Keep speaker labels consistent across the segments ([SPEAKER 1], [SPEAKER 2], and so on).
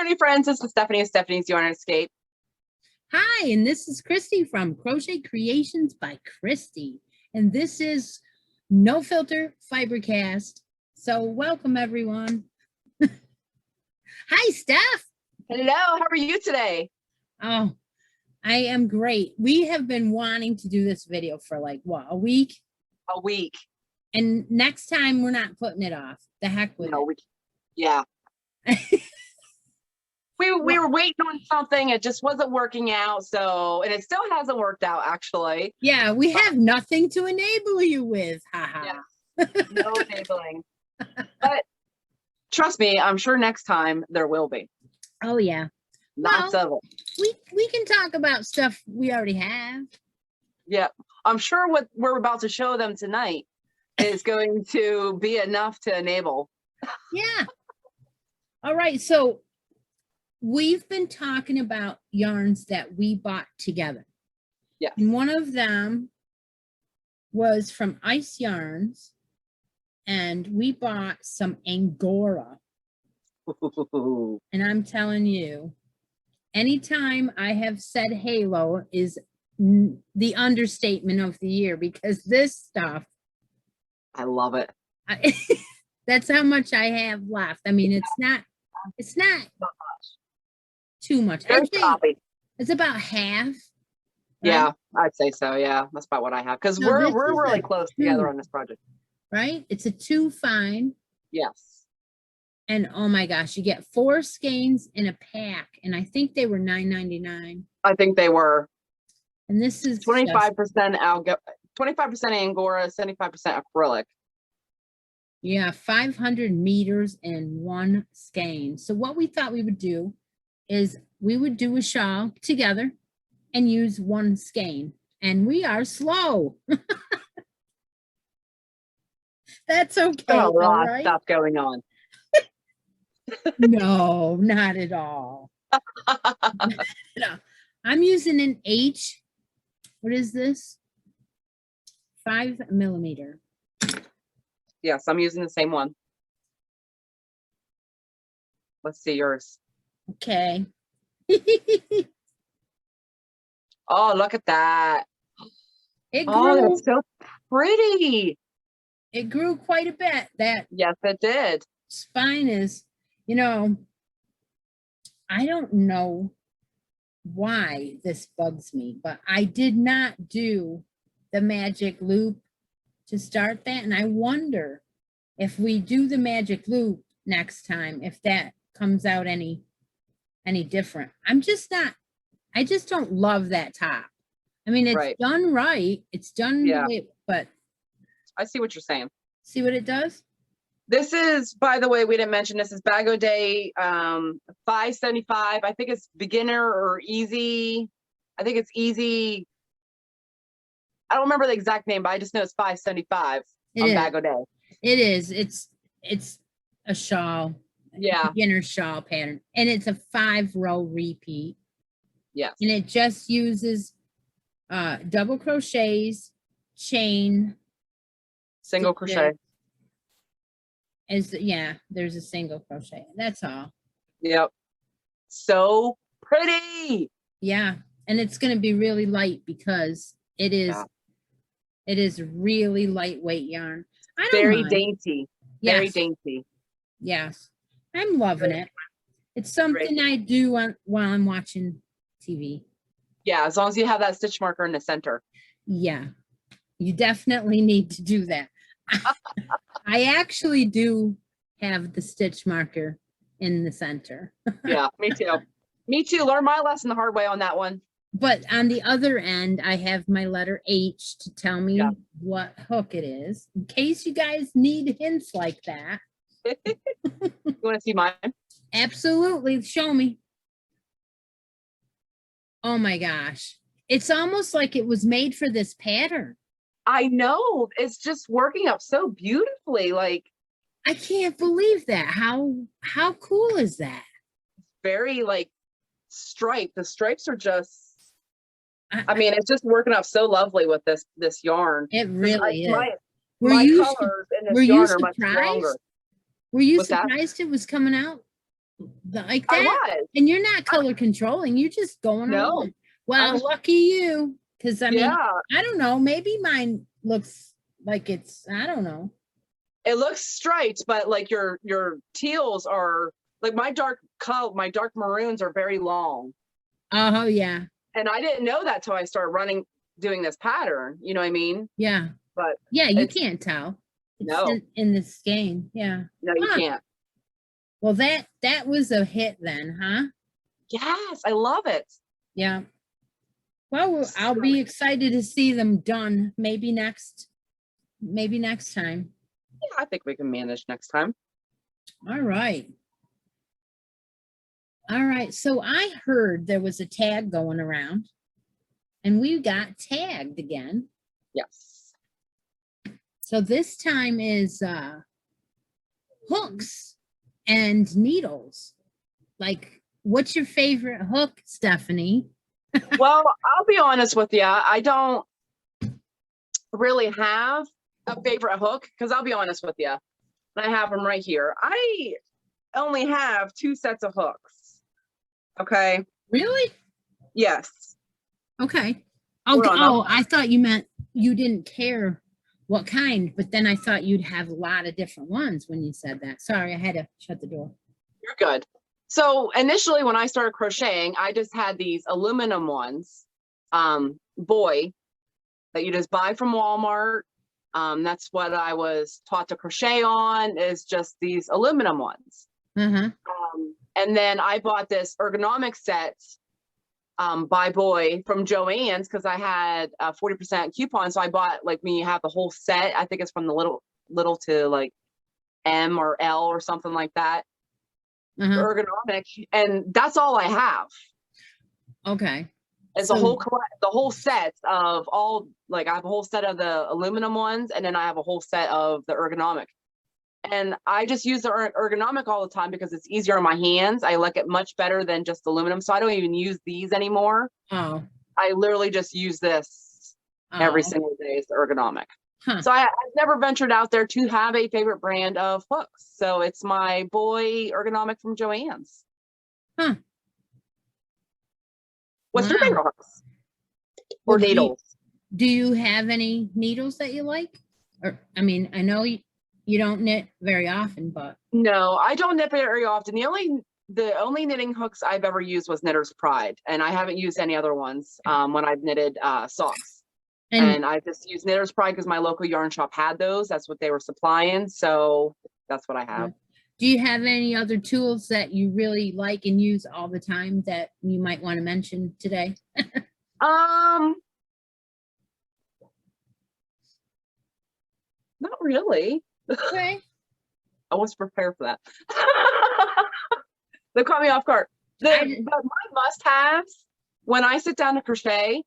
[SPEAKER 1] Journey friends, this is Stephanie of Stephanie's Yarn and Escape.
[SPEAKER 2] Hi, and this is Christy from Crochet Creations by Christy. And this is No Filter Fibercast. So welcome everyone. Hi, Steph.
[SPEAKER 1] Hello, how are you today?
[SPEAKER 2] Oh, I am great. We have been wanting to do this video for like, what, a week?
[SPEAKER 1] A week.
[SPEAKER 2] And next time we're not putting it off. The heck with it.
[SPEAKER 1] Yeah. We were waiting on something. It just wasn't working out. So, and it still hasn't worked out, actually.
[SPEAKER 2] Yeah, we have nothing to enable you with. Haha.
[SPEAKER 1] Yeah. No enabling. But trust me, I'm sure next time there will be.
[SPEAKER 2] Oh, yeah.
[SPEAKER 1] Lots of it.
[SPEAKER 2] We can talk about stuff we already have.
[SPEAKER 1] Yeah. I'm sure what we're about to show them tonight is going to be enough to enable.
[SPEAKER 2] Yeah. All right. So we've been talking about yarns that we bought together.
[SPEAKER 1] Yeah.
[SPEAKER 2] And one of them was from Ice Yarns, and we bought some Angora.
[SPEAKER 1] Ooh.
[SPEAKER 2] And I'm telling you, anytime I have said halo is the understatement of the year, because this stuff,
[SPEAKER 1] I love it.
[SPEAKER 2] That's how much I have left. I mean, it's not too much. It's about half. Right?
[SPEAKER 1] Yeah, I'd say so. Yeah, that's about what I have, because we're really close together on this project.
[SPEAKER 2] Right? It's a 2 fine.
[SPEAKER 1] Yes.
[SPEAKER 2] And oh my gosh, you get 4 skeins in a pack, and I think they were $9.99.
[SPEAKER 1] I think they were.
[SPEAKER 2] And this is
[SPEAKER 1] 25% 25% Angora, 75% acrylic.
[SPEAKER 2] Yeah, 500 meters in 1 skein. So what we thought we would do is we would do a shawl together and use 1 skein. And we are slow. That's okay.
[SPEAKER 1] A lot
[SPEAKER 2] right?
[SPEAKER 1] of stuff going on.
[SPEAKER 2] No, not at all. No, I'm using an H. What is this? 5 millimeter.
[SPEAKER 1] Yes, I'm using the same one. Let's see yours.
[SPEAKER 2] Okay.
[SPEAKER 1] Oh, look at that.
[SPEAKER 2] It grew,
[SPEAKER 1] oh, that's so pretty.
[SPEAKER 2] It grew quite a bit. That
[SPEAKER 1] Yes, it did.
[SPEAKER 2] spine is, you know, I don't know why this bugs me, but I did not do the magic loop to start that. And I wonder if we do the magic loop next time, if that comes out any different. I just don't love that top. I mean, it's done right. It's done right, but
[SPEAKER 1] I see what you're saying.
[SPEAKER 2] See what it does?
[SPEAKER 1] This is, by the way, we didn't mention, this is Bag O' Day 575. I think it's beginner or easy. I think it's easy. I don't remember the exact name, but I just know it's 575 on Bag O' Day.
[SPEAKER 2] It is. It's a shawl.
[SPEAKER 1] Yeah.
[SPEAKER 2] Beginner shawl pattern. And it's a 5-row repeat.
[SPEAKER 1] Yes.
[SPEAKER 2] And it just uses double crochets, chain,
[SPEAKER 1] single crochet.
[SPEAKER 2] There's a single crochet. That's all.
[SPEAKER 1] Yep. So pretty.
[SPEAKER 2] Yeah. And it's going to be really light because it is really lightweight yarn.
[SPEAKER 1] Very dainty.
[SPEAKER 2] Yes.
[SPEAKER 1] Very dainty.
[SPEAKER 2] Yes. I'm loving it. It's something I do while I'm watching TV.
[SPEAKER 1] Yeah, as long as you have that stitch marker in the center.
[SPEAKER 2] Yeah. You definitely need to do that. I actually do have the stitch marker in the center.
[SPEAKER 1] Yeah, me too. Me too. Learned my lesson the hard way on that one.
[SPEAKER 2] But on the other end, I have my letter H to tell me what hook it is, in case you guys need hints like that.
[SPEAKER 1] You want to see mine?
[SPEAKER 2] Absolutely. Show me. Oh my gosh. It's almost like it was made for this pattern.
[SPEAKER 1] I know. It's just working up so beautifully. Like,
[SPEAKER 2] I can't believe that. How cool is that?
[SPEAKER 1] Very like striped. The stripes are just, I mean, it's just working up so lovely with this yarn.
[SPEAKER 2] It really is.
[SPEAKER 1] My colors in this yarn are much stronger.
[SPEAKER 2] Were you surprised it was coming out? like
[SPEAKER 1] I
[SPEAKER 2] that.
[SPEAKER 1] was.
[SPEAKER 2] And you're not color controlling. You're just going
[SPEAKER 1] No.
[SPEAKER 2] along. Well,
[SPEAKER 1] was-
[SPEAKER 2] lucky you. Because I mean,
[SPEAKER 1] Yeah,
[SPEAKER 2] I don't know. Maybe mine looks like it's, I don't know.
[SPEAKER 1] it looks striped, but like your teals are like my dark maroons are very long.
[SPEAKER 2] Oh, yeah.
[SPEAKER 1] And I didn't know that till I started doing this pattern. You know what I mean?
[SPEAKER 2] Yeah.
[SPEAKER 1] But
[SPEAKER 2] Yeah, you can't tell. It's
[SPEAKER 1] No.
[SPEAKER 2] in this game. Yeah.
[SPEAKER 1] no, you
[SPEAKER 2] Huh.
[SPEAKER 1] can't.
[SPEAKER 2] Well, that was a hit then, huh?
[SPEAKER 1] Yes, I love it.
[SPEAKER 2] Yeah. Well, I'll be excited to see them done. Maybe next time.
[SPEAKER 1] Yeah, I think we can manage next time.
[SPEAKER 2] All right. All right. So I heard there was a tag going around and we got tagged again.
[SPEAKER 1] Yes.
[SPEAKER 2] So this time is hooks and needles. Like, what's your favorite hook, Stephanie?
[SPEAKER 1] Well, I'll be honest with you. I don't really have a favorite hook because I'll be honest with you. I have them right here. I only have 2 sets of hooks. Okay.
[SPEAKER 2] Really?
[SPEAKER 1] Yes.
[SPEAKER 2] Okay.
[SPEAKER 1] Hold on,
[SPEAKER 2] Oh, I thought you meant you didn't care what kind, but then I thought you'd have a lot of different ones when you said that. Sorry, I had to shut the door.
[SPEAKER 1] You're good. So initially when I started crocheting, I just had these aluminum ones, boy, that you just buy from Walmart. That's what I was taught to crochet on, is just these aluminum ones.
[SPEAKER 2] Uh-huh.
[SPEAKER 1] And then I bought this ergonomic set by Boy from Joann's because I had a 40% coupon. So I bought, like, when you have the whole set, I think it's from the little to like M or L or something like that.
[SPEAKER 2] Uh-huh.
[SPEAKER 1] Ergonomic, and that's all I have.
[SPEAKER 2] Okay.
[SPEAKER 1] It's the whole set of all, like, I have a whole set of the aluminum ones, and then I have a whole set of the ergonomic. And I just use the ergonomic all the time because it's easier on my hands. I like it much better than just aluminum. So I don't even use these anymore.
[SPEAKER 2] Oh.
[SPEAKER 1] I literally just use this every single day as the ergonomic.
[SPEAKER 2] Huh.
[SPEAKER 1] So I've never ventured out there to have a favorite brand of hooks. So it's my Boy ergonomic from Joann's.
[SPEAKER 2] Huh.
[SPEAKER 1] What's your favorite hooks? Or needles?
[SPEAKER 2] Do you have any needles that you like? Or, I mean, I know you don't knit very often, but.
[SPEAKER 1] No, I don't knit very often. The only knitting hooks I've ever used was Knitter's Pride, and I haven't used any other ones when I've knitted socks. And I just used Knitter's Pride because my local yarn shop had those. That's what they were supplying, so that's what I have.
[SPEAKER 2] Do you have any other tools that you really like and use all the time that you might want to mention today?
[SPEAKER 1] Not really.
[SPEAKER 2] Okay.
[SPEAKER 1] I was prepared for that. They caught me off guard. But my must-haves when I sit down to crochet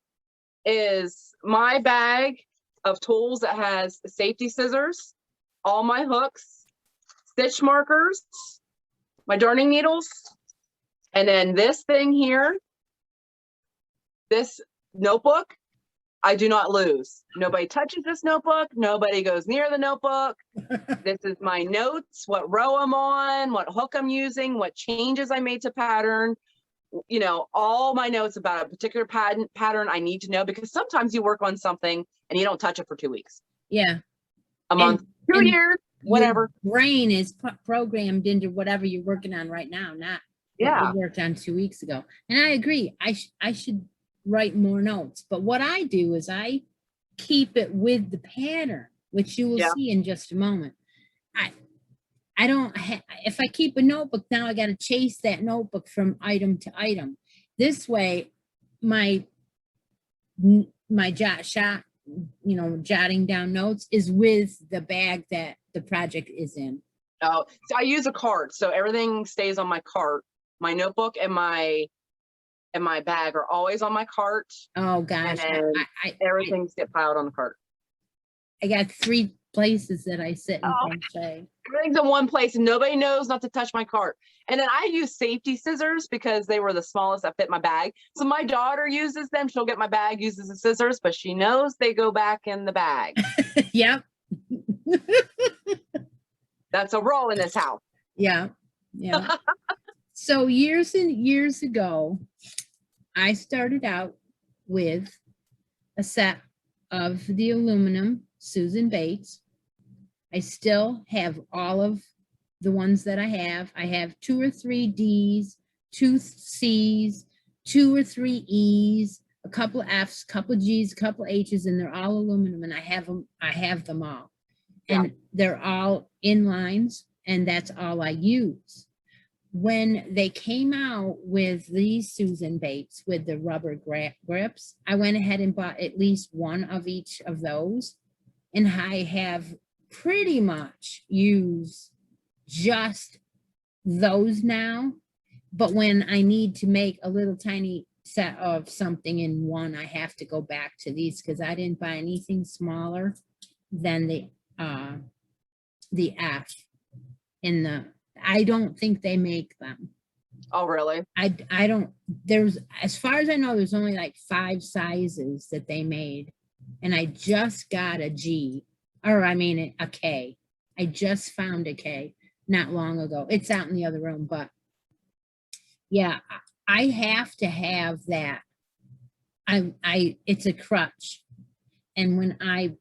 [SPEAKER 1] is my bag of tools that has safety scissors, all my hooks, stitch markers, my darning needles, and then this thing here, this notebook, I do not lose. Nobody touches this notebook. Nobody goes near the notebook. This is my notes, what row I'm on, what hook I'm using, what changes I made to pattern. You know, all my notes about a particular pattern I need to know, because sometimes you work on something and you don't touch it for 2 weeks.
[SPEAKER 2] Yeah.
[SPEAKER 1] A month, 2 years, whatever.
[SPEAKER 2] Your brain is programmed into whatever you're working on right now, not what you worked on 2 weeks ago. And I agree. I should write more notes. But what I do is I keep it with the pattern, which you will see in just a moment. I don't, if I keep a notebook, now I got to chase that notebook from item to item. This way, my jotting down notes is with the bag that the project is in.
[SPEAKER 1] Oh, so I use a cart. So everything stays on my cart. My notebook and my bag are always on my cart.
[SPEAKER 2] Oh gosh.
[SPEAKER 1] Everything's get piled on the cart.
[SPEAKER 2] I got 3 places that I sit and crochet.
[SPEAKER 1] Everything's in one place and nobody knows not to touch my cart. And then I use safety scissors because they were the smallest that fit my bag. So my daughter uses them. She'll get my bag, uses the scissors, but she knows they go back in the bag.
[SPEAKER 2] Yep.
[SPEAKER 1] That's a rule in this house.
[SPEAKER 2] Yeah. Yeah. So years and years ago, I started out with a set of the aluminum Susan Bates. I still have all of the ones that I have. I have 2 or 3 D's, 2 C's, 2 or 3 E's, a couple of F's, a couple of G's, a couple of H's, and they're all aluminum, and I have them all.
[SPEAKER 1] Yeah.
[SPEAKER 2] And they're all in lines, and that's all I use. When they came out with these Susan Bates with the rubber grips, I went ahead and bought at least one of each of those. And I have pretty much used just those now. But when I need to make a little tiny set of something in one, I have to go back to these because I didn't buy anything smaller than the F in the, I don't think they make them.
[SPEAKER 1] Oh, really?
[SPEAKER 2] I don't, there's, as far as I know, there's only like 5 sizes that they made. And I just got a G, or I mean a K. I just found a K not long ago. It's out in the other room, but yeah, I have to have that. It's a crutch. And when I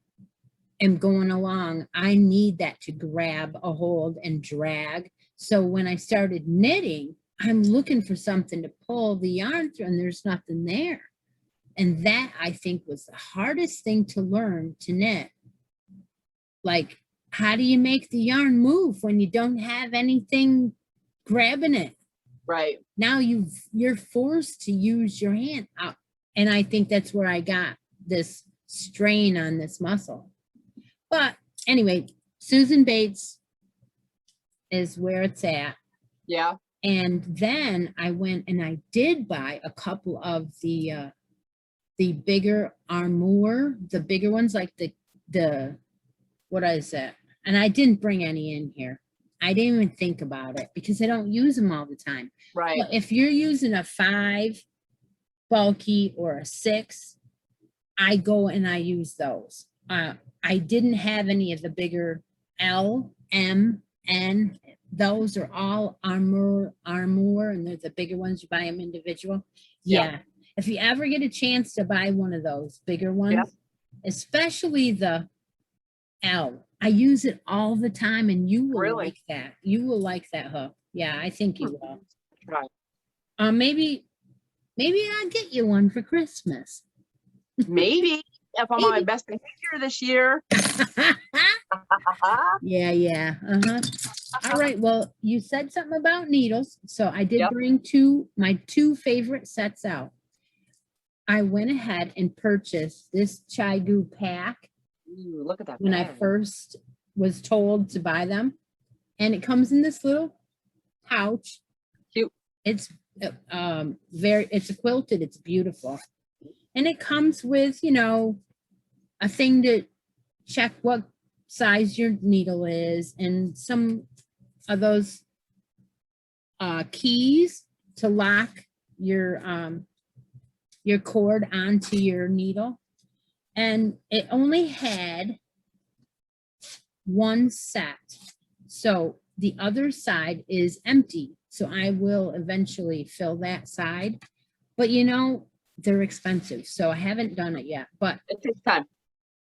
[SPEAKER 2] am going along, I need that to grab a hold and drag. So when I started knitting, I'm looking for something to pull the yarn through, and there's nothing there. And that, I think, was the hardest thing to learn to knit. Like, how do you make the yarn move when you don't have anything grabbing it?
[SPEAKER 1] Right.
[SPEAKER 2] Now you're forced to use your hand out. And I think that's where I got this strain on this muscle. But anyway, Susan Bates is where it's at.
[SPEAKER 1] Yeah.
[SPEAKER 2] And then I went and I did buy a couple of the bigger armoire, the bigger ones, like the what is it? And I didn't bring any in here. I didn't even think about it because I don't use them all the time.
[SPEAKER 1] Right.
[SPEAKER 2] But if you're using a 5 bulky or a 6, I go and I use those. I didn't have any of the bigger L, M, N. Those are all armoire, and they're the bigger ones. You buy them individual. Yeah. If you ever get a chance to buy one of those bigger ones, especially the L, I use it all the time, and you will like that. You will like that hook. Yeah, I think you will.
[SPEAKER 1] Right.
[SPEAKER 2] Maybe I'll get you one for Christmas.
[SPEAKER 1] Maybe if I'm on my best behavior this year.
[SPEAKER 2] Yeah. All right. Well, you said something about needles, so I did bring my two favorite sets out. I went ahead and purchased this Chai-Gu pack.
[SPEAKER 1] Ooh, look at that.
[SPEAKER 2] When I first was told to buy them, and it comes in this little pouch.
[SPEAKER 1] Cute.
[SPEAKER 2] It's it's quilted. It's beautiful, and it comes with, you know, a thing to check what size your needle is, and some of those keys to lock your cord onto your needle. And it only had one set, so the other side is empty. So I will eventually fill that side, but you know, they're expensive, so I haven't done it yet, but
[SPEAKER 1] it takes time.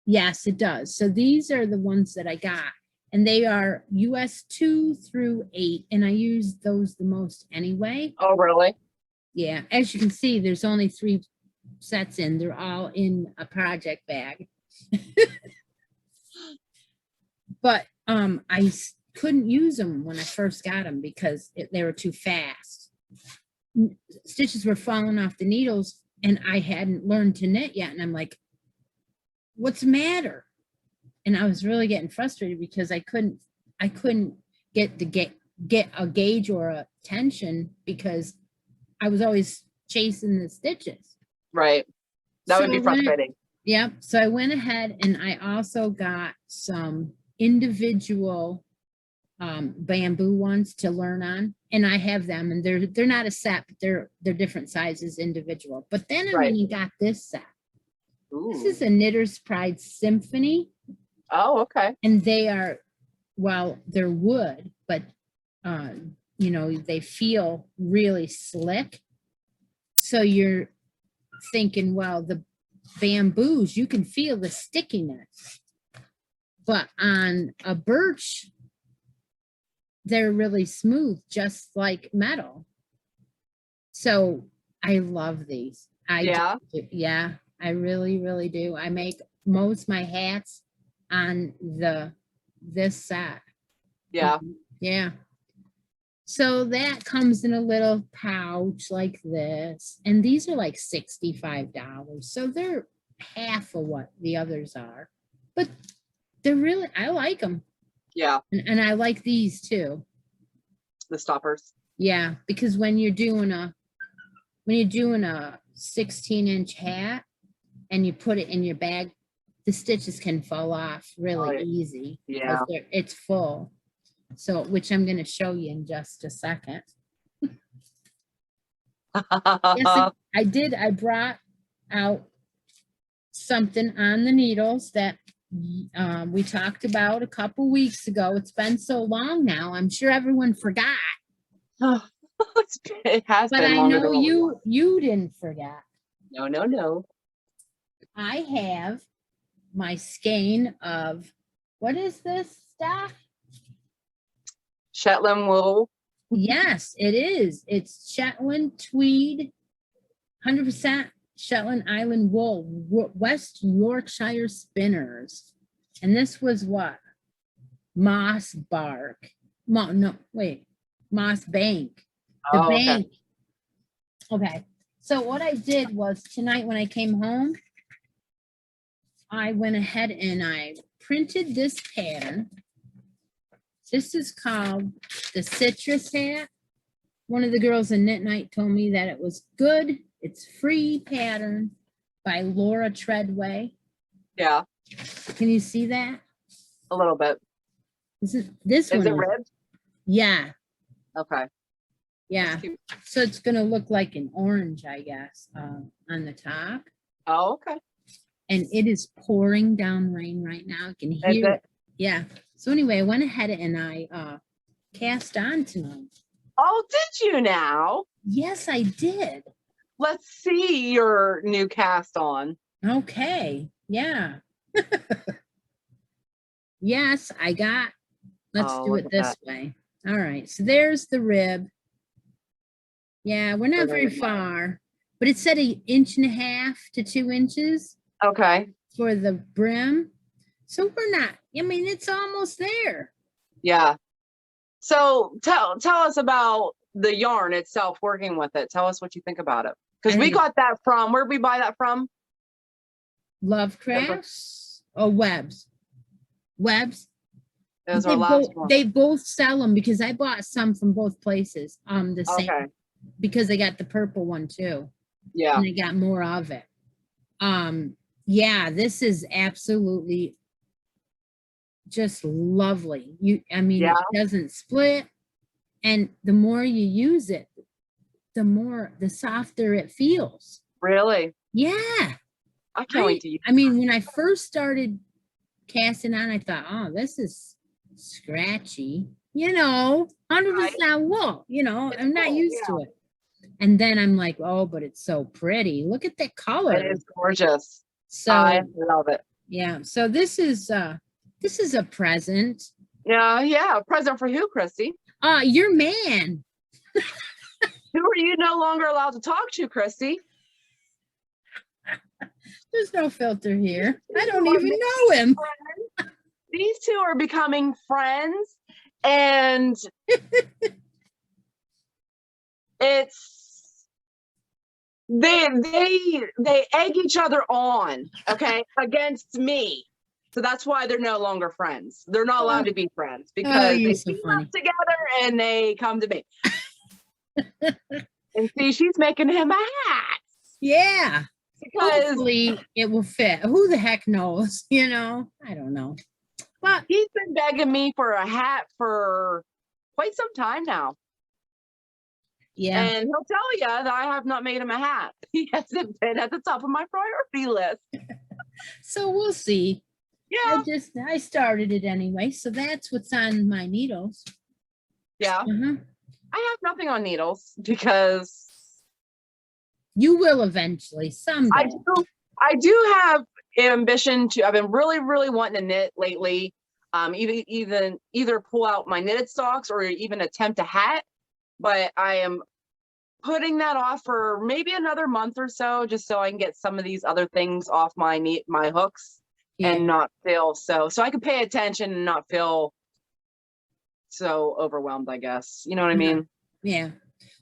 [SPEAKER 2] Yes, it does. So these are the ones that I got, and they are US 2 through 8, and I use those the most anyway.
[SPEAKER 1] Oh, really?
[SPEAKER 2] Yeah, as you can see, there's only 3 sets in. They're all in a project bag. But I couldn't use them when I first got them because they were too fast. Stitches were falling off the needles, and I hadn't learned to knit yet, and I'm like, what's the matter? And I was really getting frustrated because I couldn't get a gauge or a tension because I was always chasing the stitches.
[SPEAKER 1] Right. That would be frustrating.
[SPEAKER 2] Yep. So I went ahead and I also got some individual bamboo ones to learn on, and I have them, and they're not a set, but they're different sizes individual. But then I went and got this set.
[SPEAKER 1] Ooh.
[SPEAKER 2] This is a Knitter's Pride Symphony.
[SPEAKER 1] Oh, okay.
[SPEAKER 2] And they are, well, they're wood, but you know, they feel really slick. So you're thinking, well, the bamboos, you can feel the stickiness. But on a birch, they're really smooth, just like metal. So I love these.
[SPEAKER 1] Yeah.
[SPEAKER 2] Yeah, I really, really do. I make most my hats on this set.
[SPEAKER 1] Yeah.
[SPEAKER 2] Yeah. So that comes in a little pouch like this. And these are like $65. So they're half of what the others are. But they're really, I like them.
[SPEAKER 1] Yeah.
[SPEAKER 2] And I like these too.
[SPEAKER 1] The stoppers.
[SPEAKER 2] Yeah, because when you're doing a 16-inch hat and you put it in your bag, the stitches can fall off really easy.
[SPEAKER 1] Yeah.
[SPEAKER 2] It's full. So, which I'm going to show you in just a second. Yes, I did. I brought out something on the needles that we talked about a couple weeks ago. It's been so long now. I'm sure everyone forgot.
[SPEAKER 1] It has
[SPEAKER 2] But
[SPEAKER 1] been
[SPEAKER 2] I
[SPEAKER 1] longer
[SPEAKER 2] know
[SPEAKER 1] than
[SPEAKER 2] you didn't forget.
[SPEAKER 1] No.
[SPEAKER 2] I have my skein of, what is this stuff?
[SPEAKER 1] Shetland wool.
[SPEAKER 2] Yes, it is. It's Shetland tweed, 100% Shetland Island wool, West Yorkshire spinners. And this was what? Moss bark. Moss bank. The bank. Okay. So what I did was tonight when I came home, I went ahead and I printed this pattern. This is called the Citrus Hat. One of the girls in Knit Night told me that it was good. It's free pattern by Laura Treadway.
[SPEAKER 1] Yeah.
[SPEAKER 2] Can you see that?
[SPEAKER 1] A little bit.
[SPEAKER 2] This one.
[SPEAKER 1] Is it ribbed?
[SPEAKER 2] Yeah.
[SPEAKER 1] Okay.
[SPEAKER 2] Yeah. So it's going to look like an orange, I guess, on the top.
[SPEAKER 1] Oh, okay.
[SPEAKER 2] And it is pouring down rain right now. You can hear it. Yeah. So anyway, I went ahead and I cast on tonight.
[SPEAKER 1] Oh, did you now?
[SPEAKER 2] Yes, I did.
[SPEAKER 1] Let's see your new cast on.
[SPEAKER 2] Okay. Yeah. Yes, I got. Let's do it this way. All right. So there's the rib. Yeah, we're not very far, but it said 1.5 to 2 inches.
[SPEAKER 1] Okay.
[SPEAKER 2] For the brim. So we're not, I mean, it's almost there.
[SPEAKER 1] Yeah. So tell us about the yarn itself, working with it. Tell us what you think about it. Because we got that from, where did we buy that from?
[SPEAKER 2] Lovecrafts or Webs? Webs.
[SPEAKER 1] Those are last one.
[SPEAKER 2] They both sell them because I bought some from both places. The same, because I got the purple one too.
[SPEAKER 1] Yeah.
[SPEAKER 2] And I got more of it. Yeah, this is absolutely just lovely. It doesn't split. And the more you use it, the softer it feels.
[SPEAKER 1] Really?
[SPEAKER 2] Yeah.
[SPEAKER 1] I can't wait to use it.
[SPEAKER 2] When I first started casting on, I thought, oh, this is scratchy. 100% wool. I'm not used to it. And then I'm like, oh, but it's so pretty. Look at that color.
[SPEAKER 1] It is gorgeous.
[SPEAKER 2] So
[SPEAKER 1] I love it.
[SPEAKER 2] Yeah. So this is a present.
[SPEAKER 1] Yeah. A present for who, Christy?
[SPEAKER 2] Your man.
[SPEAKER 1] Who are you no longer allowed to talk to, Christy?
[SPEAKER 2] There's no filter here. I don't even know him.
[SPEAKER 1] These two are becoming friends, and they egg each other on, okay, against me. So that's why they're no longer friends. They're not allowed to be friends because they team up together and they come to me. And see, she's making him a hat.
[SPEAKER 2] Yeah.
[SPEAKER 1] Because
[SPEAKER 2] hopefully it will fit. Who the heck knows? I don't know. But
[SPEAKER 1] he's been begging me for a hat for quite some time now.
[SPEAKER 2] Yeah.
[SPEAKER 1] And he'll tell you that I have not made him a hat. He hasn't been at the top of my priority list.
[SPEAKER 2] So we'll see.
[SPEAKER 1] Yeah.
[SPEAKER 2] I started it anyway. So that's what's on my needles.
[SPEAKER 1] Yeah. I have nothing on needles because
[SPEAKER 2] You will eventually someday.
[SPEAKER 1] I do have ambition to. I've been really, really wanting to knit lately. Either pull out my knitted socks or even attempt a hat, but I am putting that off for maybe another month or so, just so I can get some of these other things off my hooks and not feel so I can pay attention and not feel so overwhelmed, I guess. You know what I mean?
[SPEAKER 2] Yeah.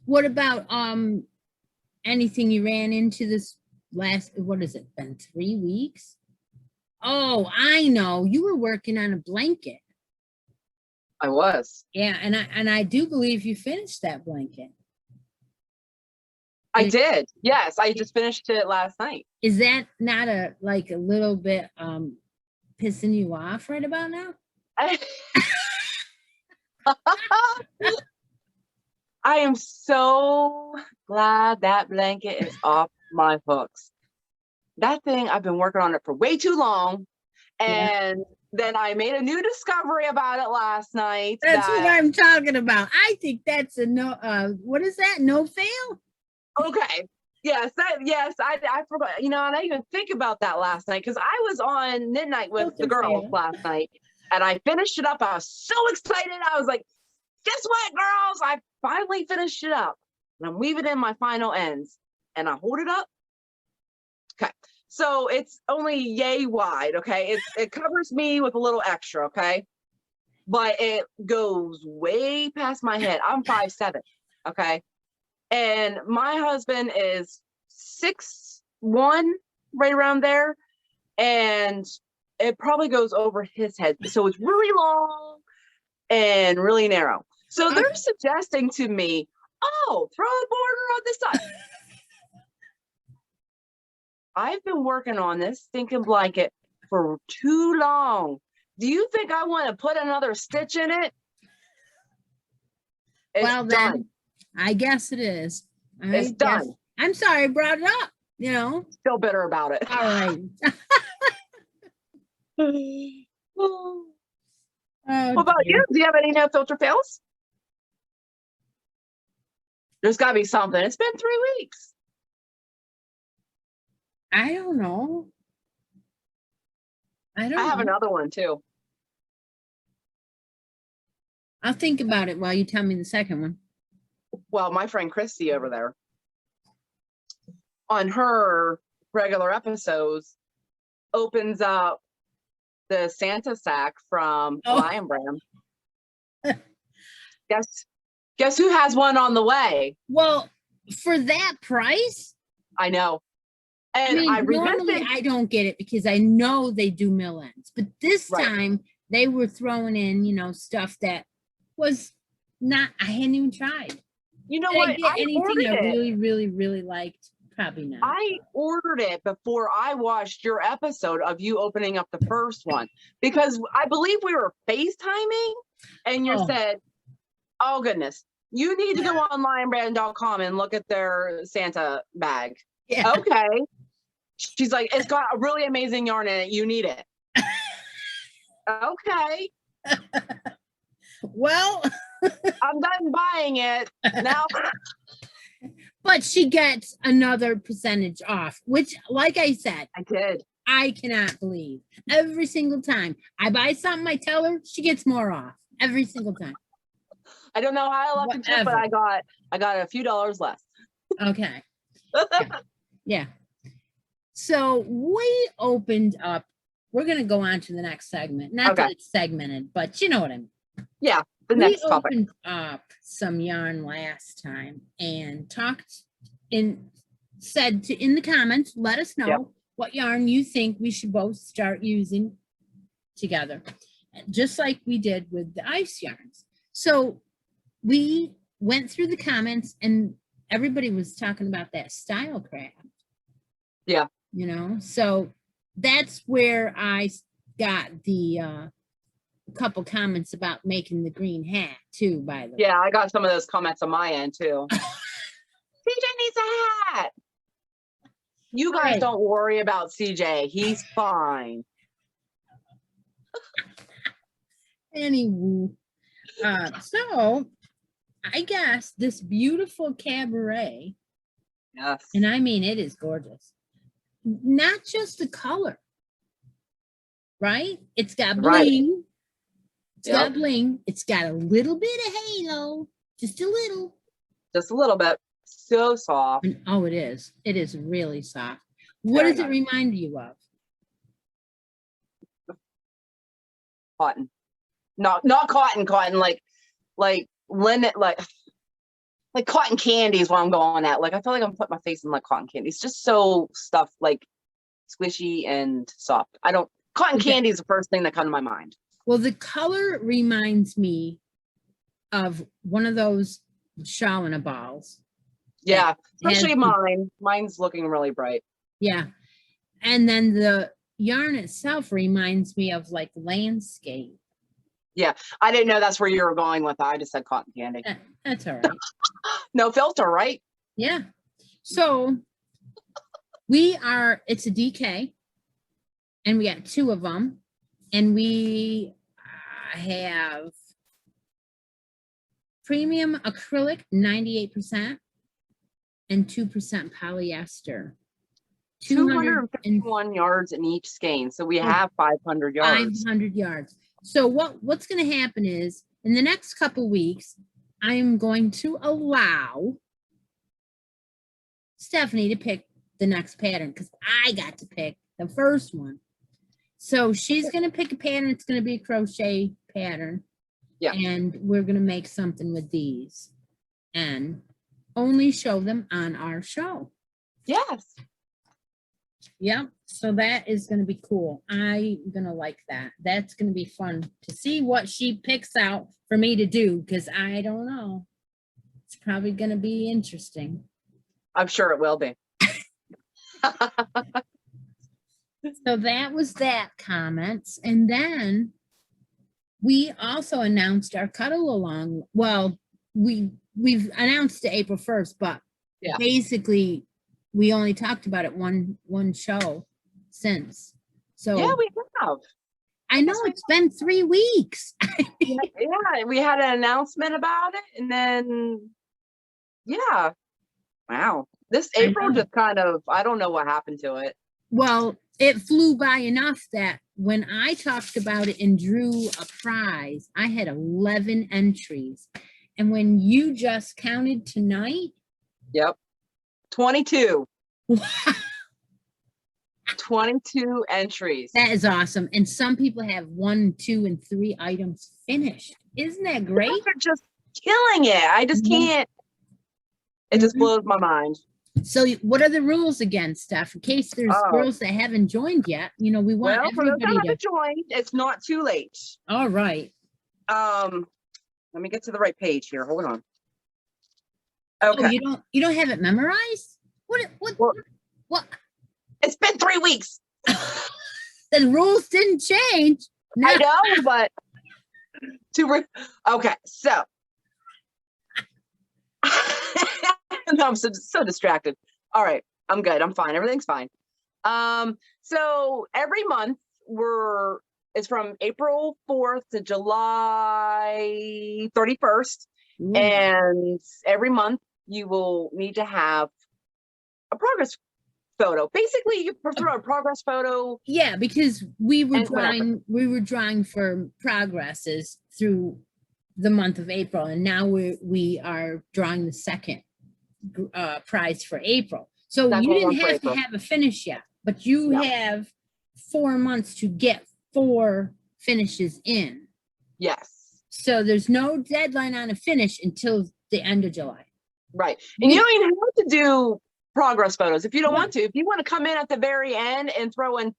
[SPEAKER 2] What about anything you ran into this last, what has it been, 3 weeks? Oh, I know. You were working on a blanket.
[SPEAKER 1] I was.
[SPEAKER 2] Yeah, and I do believe you finished that blanket.
[SPEAKER 1] I did. Yes, I just finished it last night.
[SPEAKER 2] Is that not a little bit pissing you off right about now?
[SPEAKER 1] I am so glad that blanket is off my hooks. That thing, I've been working on it for way too long. And then I made a new discovery about it last night.
[SPEAKER 2] That's what I'm talking about. I think that's a no, what is that? No fail?
[SPEAKER 1] Okay. Yes, I forgot, and I didn't even think about that last night because I was on knit night with the girls last night and I finished it up. I was so excited. I was like, guess what, girls? I finally finished it up. And I'm weaving in my final ends. And I hold it up. Okay. So it's only yay wide, okay? It covers me with a little extra, okay? But it goes way past my head. I'm 5'7", okay? And my husband is 6'1", right around there. And it probably goes over his head. So it's really long and really narrow. So they're suggesting to me, oh, throw a border on this side. I've been working on this stinking blanket for too long. Do you think I want to put another stitch in it? It's done.
[SPEAKER 2] Then, I guess it is.
[SPEAKER 1] It's done.
[SPEAKER 2] I'm sorry I brought it up,
[SPEAKER 1] Still bitter about it.
[SPEAKER 2] All right.
[SPEAKER 1] What about you? Do you have any no filter fails? There's got to be something. It's been 3 weeks.
[SPEAKER 2] I don't know. I
[SPEAKER 1] have another one too.
[SPEAKER 2] I'll think about it while you tell me the second one.
[SPEAKER 1] Well, my friend Christi over there, on her regular episodes, opens up the Santa sack from Lion Brand. Guess who has one on the way?
[SPEAKER 2] Well, for that price?
[SPEAKER 1] I know. And
[SPEAKER 2] normally I don't get it because I know they do mill ends, but this time they were throwing in, stuff that was not, I hadn't even tried.
[SPEAKER 1] You know what?
[SPEAKER 2] I anything I really, really, really liked? Probably not.
[SPEAKER 1] I ordered it before I watched your episode of you opening up the first one because I believe we were FaceTiming and you said, oh goodness, you need to go on lionbrand.com and look at their Santa bag. Yeah. Okay. She's like, it's got a really amazing yarn in it. You need it. Okay.
[SPEAKER 2] Well,
[SPEAKER 1] I'm done buying it now.
[SPEAKER 2] But she gets another percentage off, which, like I said, I cannot believe. Every single time I buy something, I tell her she gets more off every single time.
[SPEAKER 1] I don't know how I lucked into it, but I got a few dollars less.
[SPEAKER 2] Okay. Yeah. So we opened up. We're going to go on to the next segment. Not that it's segmented, but you know what I mean.
[SPEAKER 1] Yeah. The next topic.
[SPEAKER 2] We opened up some yarn last time and said in the comments, let us know what yarn you think we should both start using together, just like we did with the ice yarns. So we went through the comments and everybody was talking about that style craft.
[SPEAKER 1] Yeah.
[SPEAKER 2] So that's where I got the couple comments about making the green hat too, by the way.
[SPEAKER 1] Yeah, I got some of those comments on my end too. CJ needs a hat. You guys don't worry about CJ. He's fine.
[SPEAKER 2] Anywho, so I guess this beautiful cabaret,
[SPEAKER 1] Yes.
[SPEAKER 2] and I mean, it is gorgeous. Not just the color, right? It's got
[SPEAKER 1] Right.
[SPEAKER 2] bling. It's got
[SPEAKER 1] Yep.
[SPEAKER 2] bling. It's got a little bit of halo, just a little.
[SPEAKER 1] Just a little bit. So soft.
[SPEAKER 2] And, oh, it is. It is really soft. What
[SPEAKER 1] Very
[SPEAKER 2] does it
[SPEAKER 1] nice.
[SPEAKER 2] remind you of?
[SPEAKER 1] Cotton. Not cotton, like linen, like cotton candy is what I'm going at. Like I feel like I'm putting my face in like cotton candy. It's just so stuffed, like squishy and soft. Cotton
[SPEAKER 2] Okay.
[SPEAKER 1] candy is the first thing that comes to my mind.
[SPEAKER 2] Well, the color reminds me of one of those Shawana balls.
[SPEAKER 1] Yeah,
[SPEAKER 2] Has
[SPEAKER 1] especially
[SPEAKER 2] the-
[SPEAKER 1] mine. Mine's looking really bright.
[SPEAKER 2] Yeah. And then the yarn itself reminds me of like landscape.
[SPEAKER 1] I didn't know that's where you were going with it. I just said cotton candy.
[SPEAKER 2] That's all right.
[SPEAKER 1] No filter, right?
[SPEAKER 2] Yeah. So it's a DK, and we got 2 of them, and we have premium acrylic 98% and 2% polyester.
[SPEAKER 1] 251 yards in each skein. So we have 500 yards.
[SPEAKER 2] 500 yards. So what's going to happen is in the next couple weeks, I'm going to allow Stephanie to pick the next pattern because I got to pick the first one. So she's going to pick a pattern. It's going to be a crochet pattern.
[SPEAKER 1] Yeah.
[SPEAKER 2] And we're going to make something with these and only show them on our show.
[SPEAKER 1] Yes.
[SPEAKER 2] Yep. So that is going to be cool. I'm going to like that. That's going to be fun to see what she picks out for me to do because I don't know. It's probably going to be interesting.
[SPEAKER 1] I'm sure it will be.
[SPEAKER 2] So that was that comments. And then we also announced our cuddle along. Well, we've announced it April 1st, but
[SPEAKER 1] Yeah.
[SPEAKER 2] basically we only talked about it one show since. So
[SPEAKER 1] Yeah, we have.
[SPEAKER 2] I know it's been 3 weeks.
[SPEAKER 1] Yeah, we had an announcement about it, and then yeah. Wow. This
[SPEAKER 2] I
[SPEAKER 1] April
[SPEAKER 2] know.
[SPEAKER 1] just kind of, I don't know what happened to it.
[SPEAKER 2] Well, it flew by enough that when I talked about it and drew a prize, I had 11 entries. And when you just counted tonight,
[SPEAKER 1] Yep. 22. 22 entries.
[SPEAKER 2] that is awesome. And some people have 1, 2, and 3 items finished. Isn't that great?
[SPEAKER 1] They're just killing it. I just
[SPEAKER 2] Mhm.
[SPEAKER 1] can't. It just
[SPEAKER 2] Mhm.
[SPEAKER 1] blows my mind.
[SPEAKER 2] So what are the rules again, Steph? In case there's
[SPEAKER 1] Oh.
[SPEAKER 2] girls that haven't joined yet, we want
[SPEAKER 1] Well, for those that
[SPEAKER 2] everybody to.
[SPEAKER 1] haven't joined, it's not too late.
[SPEAKER 2] All right.
[SPEAKER 1] Let me get to the right page here. Hold on.
[SPEAKER 2] Oh,
[SPEAKER 1] Okay.
[SPEAKER 2] you don't have it memorized? What?
[SPEAKER 1] It's been 3 weeks.
[SPEAKER 2] The rules didn't change. No.
[SPEAKER 1] I know, but okay, so no, I'm so distracted. All right, I'm good. I'm fine. Everything's fine. So every month it's from April 4th to July 31st.
[SPEAKER 2] Ooh.
[SPEAKER 1] And every month you will need to have a progress photo. Basically, you prefer a progress photo.
[SPEAKER 2] Yeah, because we were
[SPEAKER 1] And whatever.
[SPEAKER 2] drawing for progresses through the month of April, and now we are drawing the second prize for April. So
[SPEAKER 1] Second
[SPEAKER 2] you
[SPEAKER 1] one
[SPEAKER 2] didn't
[SPEAKER 1] for
[SPEAKER 2] have to
[SPEAKER 1] April.
[SPEAKER 2] have a finish yet, but you
[SPEAKER 1] No.
[SPEAKER 2] have 4 months to get 4 finishes in.
[SPEAKER 1] Yes.
[SPEAKER 2] So there's no deadline on a finish until the end of July.
[SPEAKER 1] Right. And you don't even have to do progress photos if you don't want to. If you want to come in at the very end and throw in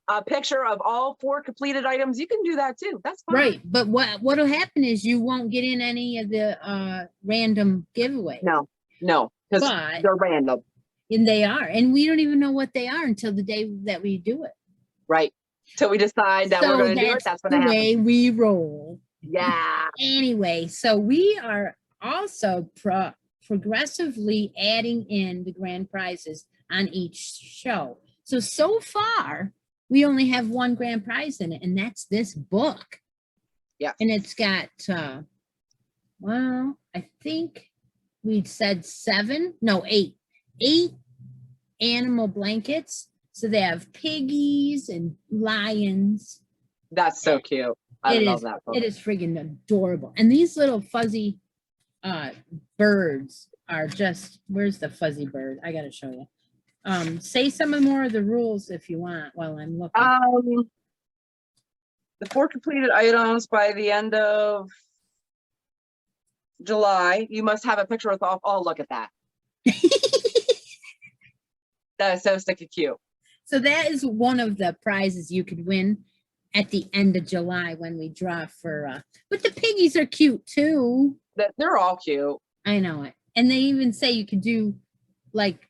[SPEAKER 1] a picture of all 4 completed items, you can do that too. That's fine.
[SPEAKER 2] Right. But what'll happen is you won't get in any of the random giveaways.
[SPEAKER 1] No, because
[SPEAKER 2] But-
[SPEAKER 1] they're random.
[SPEAKER 2] And they are. And we don't even know what they are until the day that we do it.
[SPEAKER 1] Right. Till we decide that we're going to do it. That's when it
[SPEAKER 2] the
[SPEAKER 1] happens.
[SPEAKER 2] way we roll.
[SPEAKER 1] Yeah.
[SPEAKER 2] Anyway, so we are also progressively adding in the grand prizes on each show. So far, we only have 1 grand prize in it, and that's this book.
[SPEAKER 1] Yeah.
[SPEAKER 2] And it's got, well, I think we said 8 animal blankets. So they have piggies and lions.
[SPEAKER 1] That's so cute. I love that book.
[SPEAKER 2] It is friggin' adorable. And these little fuzzy birds are just, where's the fuzzy bird? I gotta show you. Say some of more of the rules if you want while I'm looking.
[SPEAKER 1] The 4 completed items by the end of July. You must have a picture with all. Oh, look at that. That is so sticky cute.
[SPEAKER 2] So that is one of the prizes you could win at the end of July when we draw for, but the piggies are cute too.
[SPEAKER 1] They're all cute.
[SPEAKER 2] I know it. And they even say you could do like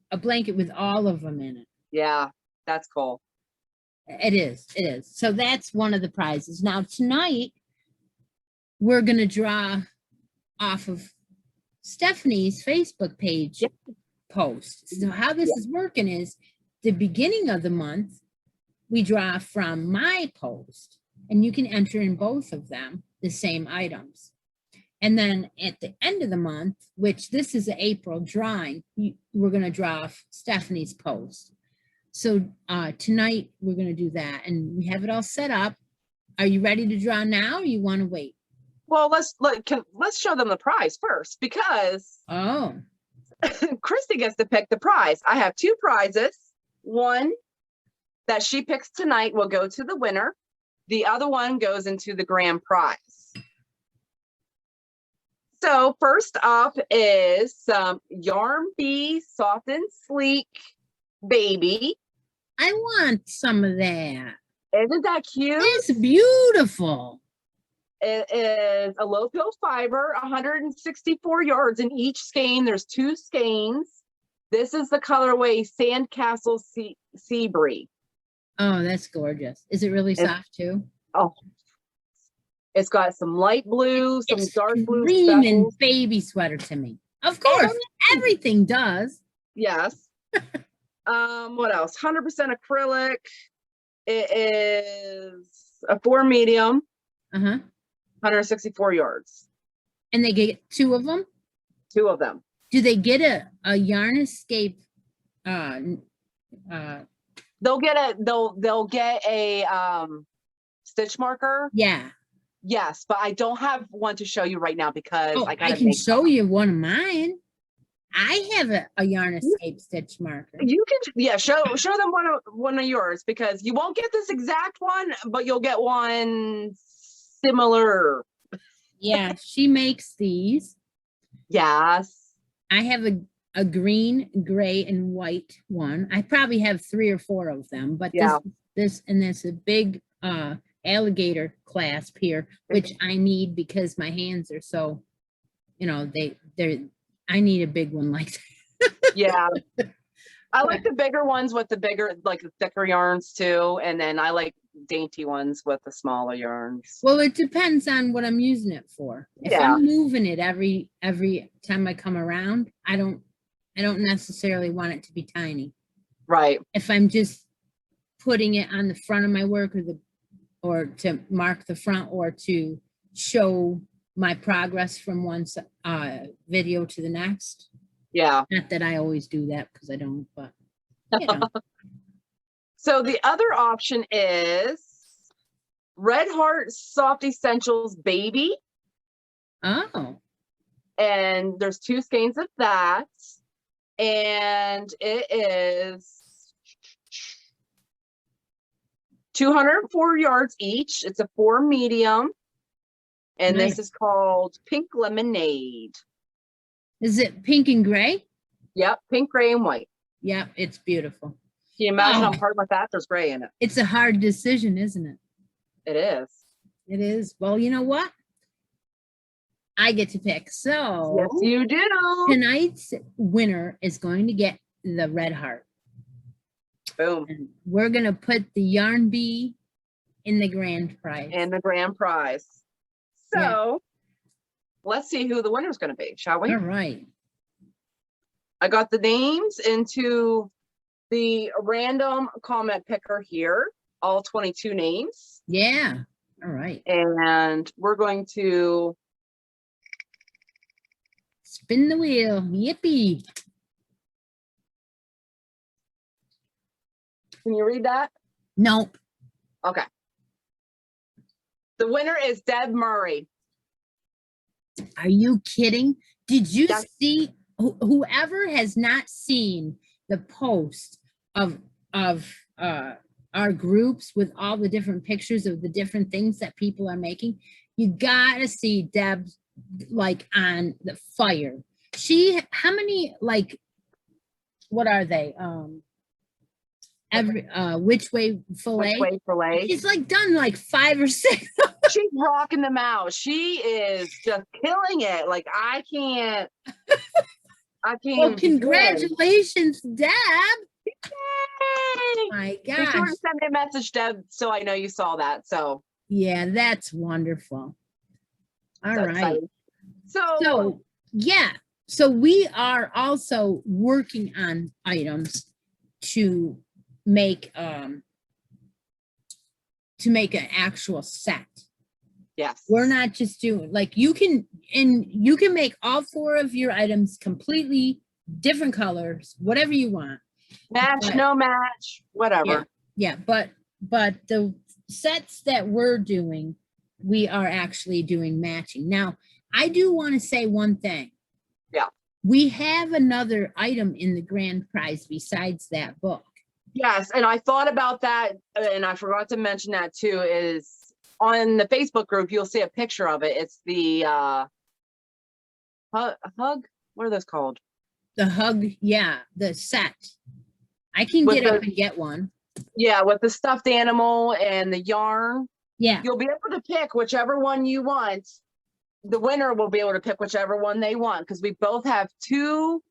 [SPEAKER 2] a blanket with all of them in it.
[SPEAKER 1] Yeah, that's cool.
[SPEAKER 2] It is. So that's one of the prizes. Now tonight, we're going to draw off of Stephanie's Facebook page post. So how this is working is the beginning of the month, we draw from my post, and you can enter in both of them the same items. And then at the end of the month, which this is an April drawing, we're going to draw off Stephanie's post. So tonight we're going to do that, and we have it all set up. Are you ready to draw now, or you want to wait?
[SPEAKER 1] Well, let's show them the prize first, because Christi gets to pick the prize. I have 2 prizes. One that she picks tonight will go to the winner. The other one goes into the grand prize. So first up is some Yarn Bee Soft and Sleek Baby.
[SPEAKER 2] I want some of that.
[SPEAKER 1] Isn't that cute?
[SPEAKER 2] It's beautiful.
[SPEAKER 1] It is a low pill fiber, 164 yards in each skein. There's 2 skeins. This is the colorway Sandcastle Sea Bree.
[SPEAKER 2] Oh, that's gorgeous. Is it really soft too?
[SPEAKER 1] Oh, it's got some light blue, some dark blue.
[SPEAKER 2] Screaming baby sweater to me. Of course, everything does.
[SPEAKER 1] Yes. What else? 100% acrylic. It is a 4 medium. 164 yards.
[SPEAKER 2] And they get 2 of them?
[SPEAKER 1] 2 of them.
[SPEAKER 2] Do they get a Yarn Escape?
[SPEAKER 1] They'll get a stitch marker.
[SPEAKER 2] Yeah.
[SPEAKER 1] Yes, but I don't have one to show you right now because
[SPEAKER 2] I can show you one of mine. I have a Yarn Escape stitch marker.
[SPEAKER 1] You can, show them one of yours, because you won't get this exact one, but you'll get one similar.
[SPEAKER 2] Yeah, she makes these.
[SPEAKER 1] Yes.
[SPEAKER 2] I have a green, gray, and white one. I probably have 3 or 4 of them, but this a big alligator clasp here, which I need because my hands are so, I need a big one like that.
[SPEAKER 1] Yeah. I like the bigger ones with the bigger, like the thicker yarns too. And then I like dainty ones with the smaller yarns.
[SPEAKER 2] Well, it depends on what I'm using it for. If I'm moving it every time I come around, I don't necessarily want it to be tiny.
[SPEAKER 1] Right.
[SPEAKER 2] If I'm just putting it on the front of my work or to mark the front or to show my progress from one video to the next.
[SPEAKER 1] Yeah.
[SPEAKER 2] Not that I always do that because I don't, but
[SPEAKER 1] So the other option is Red Heart Soft Essentials Baby.
[SPEAKER 2] Oh.
[SPEAKER 1] And there's 2 skeins of that. And it is 204 yards each. It's a 4 medium. And
[SPEAKER 2] nice.
[SPEAKER 1] This is called Pink Lemonade.
[SPEAKER 2] Is it pink and gray?
[SPEAKER 1] Yep, pink, gray, and white.
[SPEAKER 2] Yep, it's beautiful.
[SPEAKER 1] Can you imagine how hard with that? There's gray in it.
[SPEAKER 2] It's a hard decision, isn't it?
[SPEAKER 1] It is.
[SPEAKER 2] It is. Well, you know what? I get to pick. So
[SPEAKER 1] yes, you do.
[SPEAKER 2] Tonight's winner is going to get the red heart.
[SPEAKER 1] Boom.
[SPEAKER 2] And we're going to put the Yarn Bee in the grand prize.
[SPEAKER 1] And the grand prize. So let's see who the winner is going to be, shall we?
[SPEAKER 2] All right.
[SPEAKER 1] I got the names into the random comment picker here, all 22 names.
[SPEAKER 2] Yeah. All right.
[SPEAKER 1] And we're going to
[SPEAKER 2] Spin the wheel. Yippee.
[SPEAKER 1] Can you read that?
[SPEAKER 2] Nope.
[SPEAKER 1] Okay. The winner is Deb Murray.
[SPEAKER 2] Are you kidding? Did you
[SPEAKER 1] Yes.
[SPEAKER 2] see, whoever has not seen the post of our groups with all the different pictures of the different things that people are making, you gotta see Deb like on the fire. How many, like, what are they? Which way fillet?
[SPEAKER 1] Which way fillet?
[SPEAKER 2] She's like done like 5 or 6.
[SPEAKER 1] She's rocking them out. She is just killing it. Like I can't.
[SPEAKER 2] Well,
[SPEAKER 1] even begin.
[SPEAKER 2] congratulations, Deb.
[SPEAKER 1] Yay!
[SPEAKER 2] My
[SPEAKER 1] Be sure
[SPEAKER 2] gosh.
[SPEAKER 1] to send me a message, Deb, so I know you saw that. So
[SPEAKER 2] Yeah, that's wonderful. All
[SPEAKER 1] so
[SPEAKER 2] right.
[SPEAKER 1] exciting.
[SPEAKER 2] So yeah, so we are also working on items to make an actual set.
[SPEAKER 1] Yes.
[SPEAKER 2] We're not just doing, like, you can make all 4 of your items completely different colors, whatever you want.
[SPEAKER 1] Match,
[SPEAKER 2] But-
[SPEAKER 1] no match, whatever.
[SPEAKER 2] Yeah, but the sets that we're doing, we are actually doing matching. Now, I do want to say one thing.
[SPEAKER 1] Yeah.
[SPEAKER 2] We have another item in the grand prize besides that book.
[SPEAKER 1] Yes, and I thought about that, and I forgot to mention that too, is on the Facebook group, you'll see a picture of it. It's the hug. What are those called?
[SPEAKER 2] The hug, yeah, the set. I can
[SPEAKER 1] With
[SPEAKER 2] get up
[SPEAKER 1] the-
[SPEAKER 2] and get one.
[SPEAKER 1] Yeah, with the stuffed animal and the yarn.
[SPEAKER 2] Yeah,
[SPEAKER 1] You'll be able to pick whichever one you want. The winner will be able to pick whichever one they want because we both have 2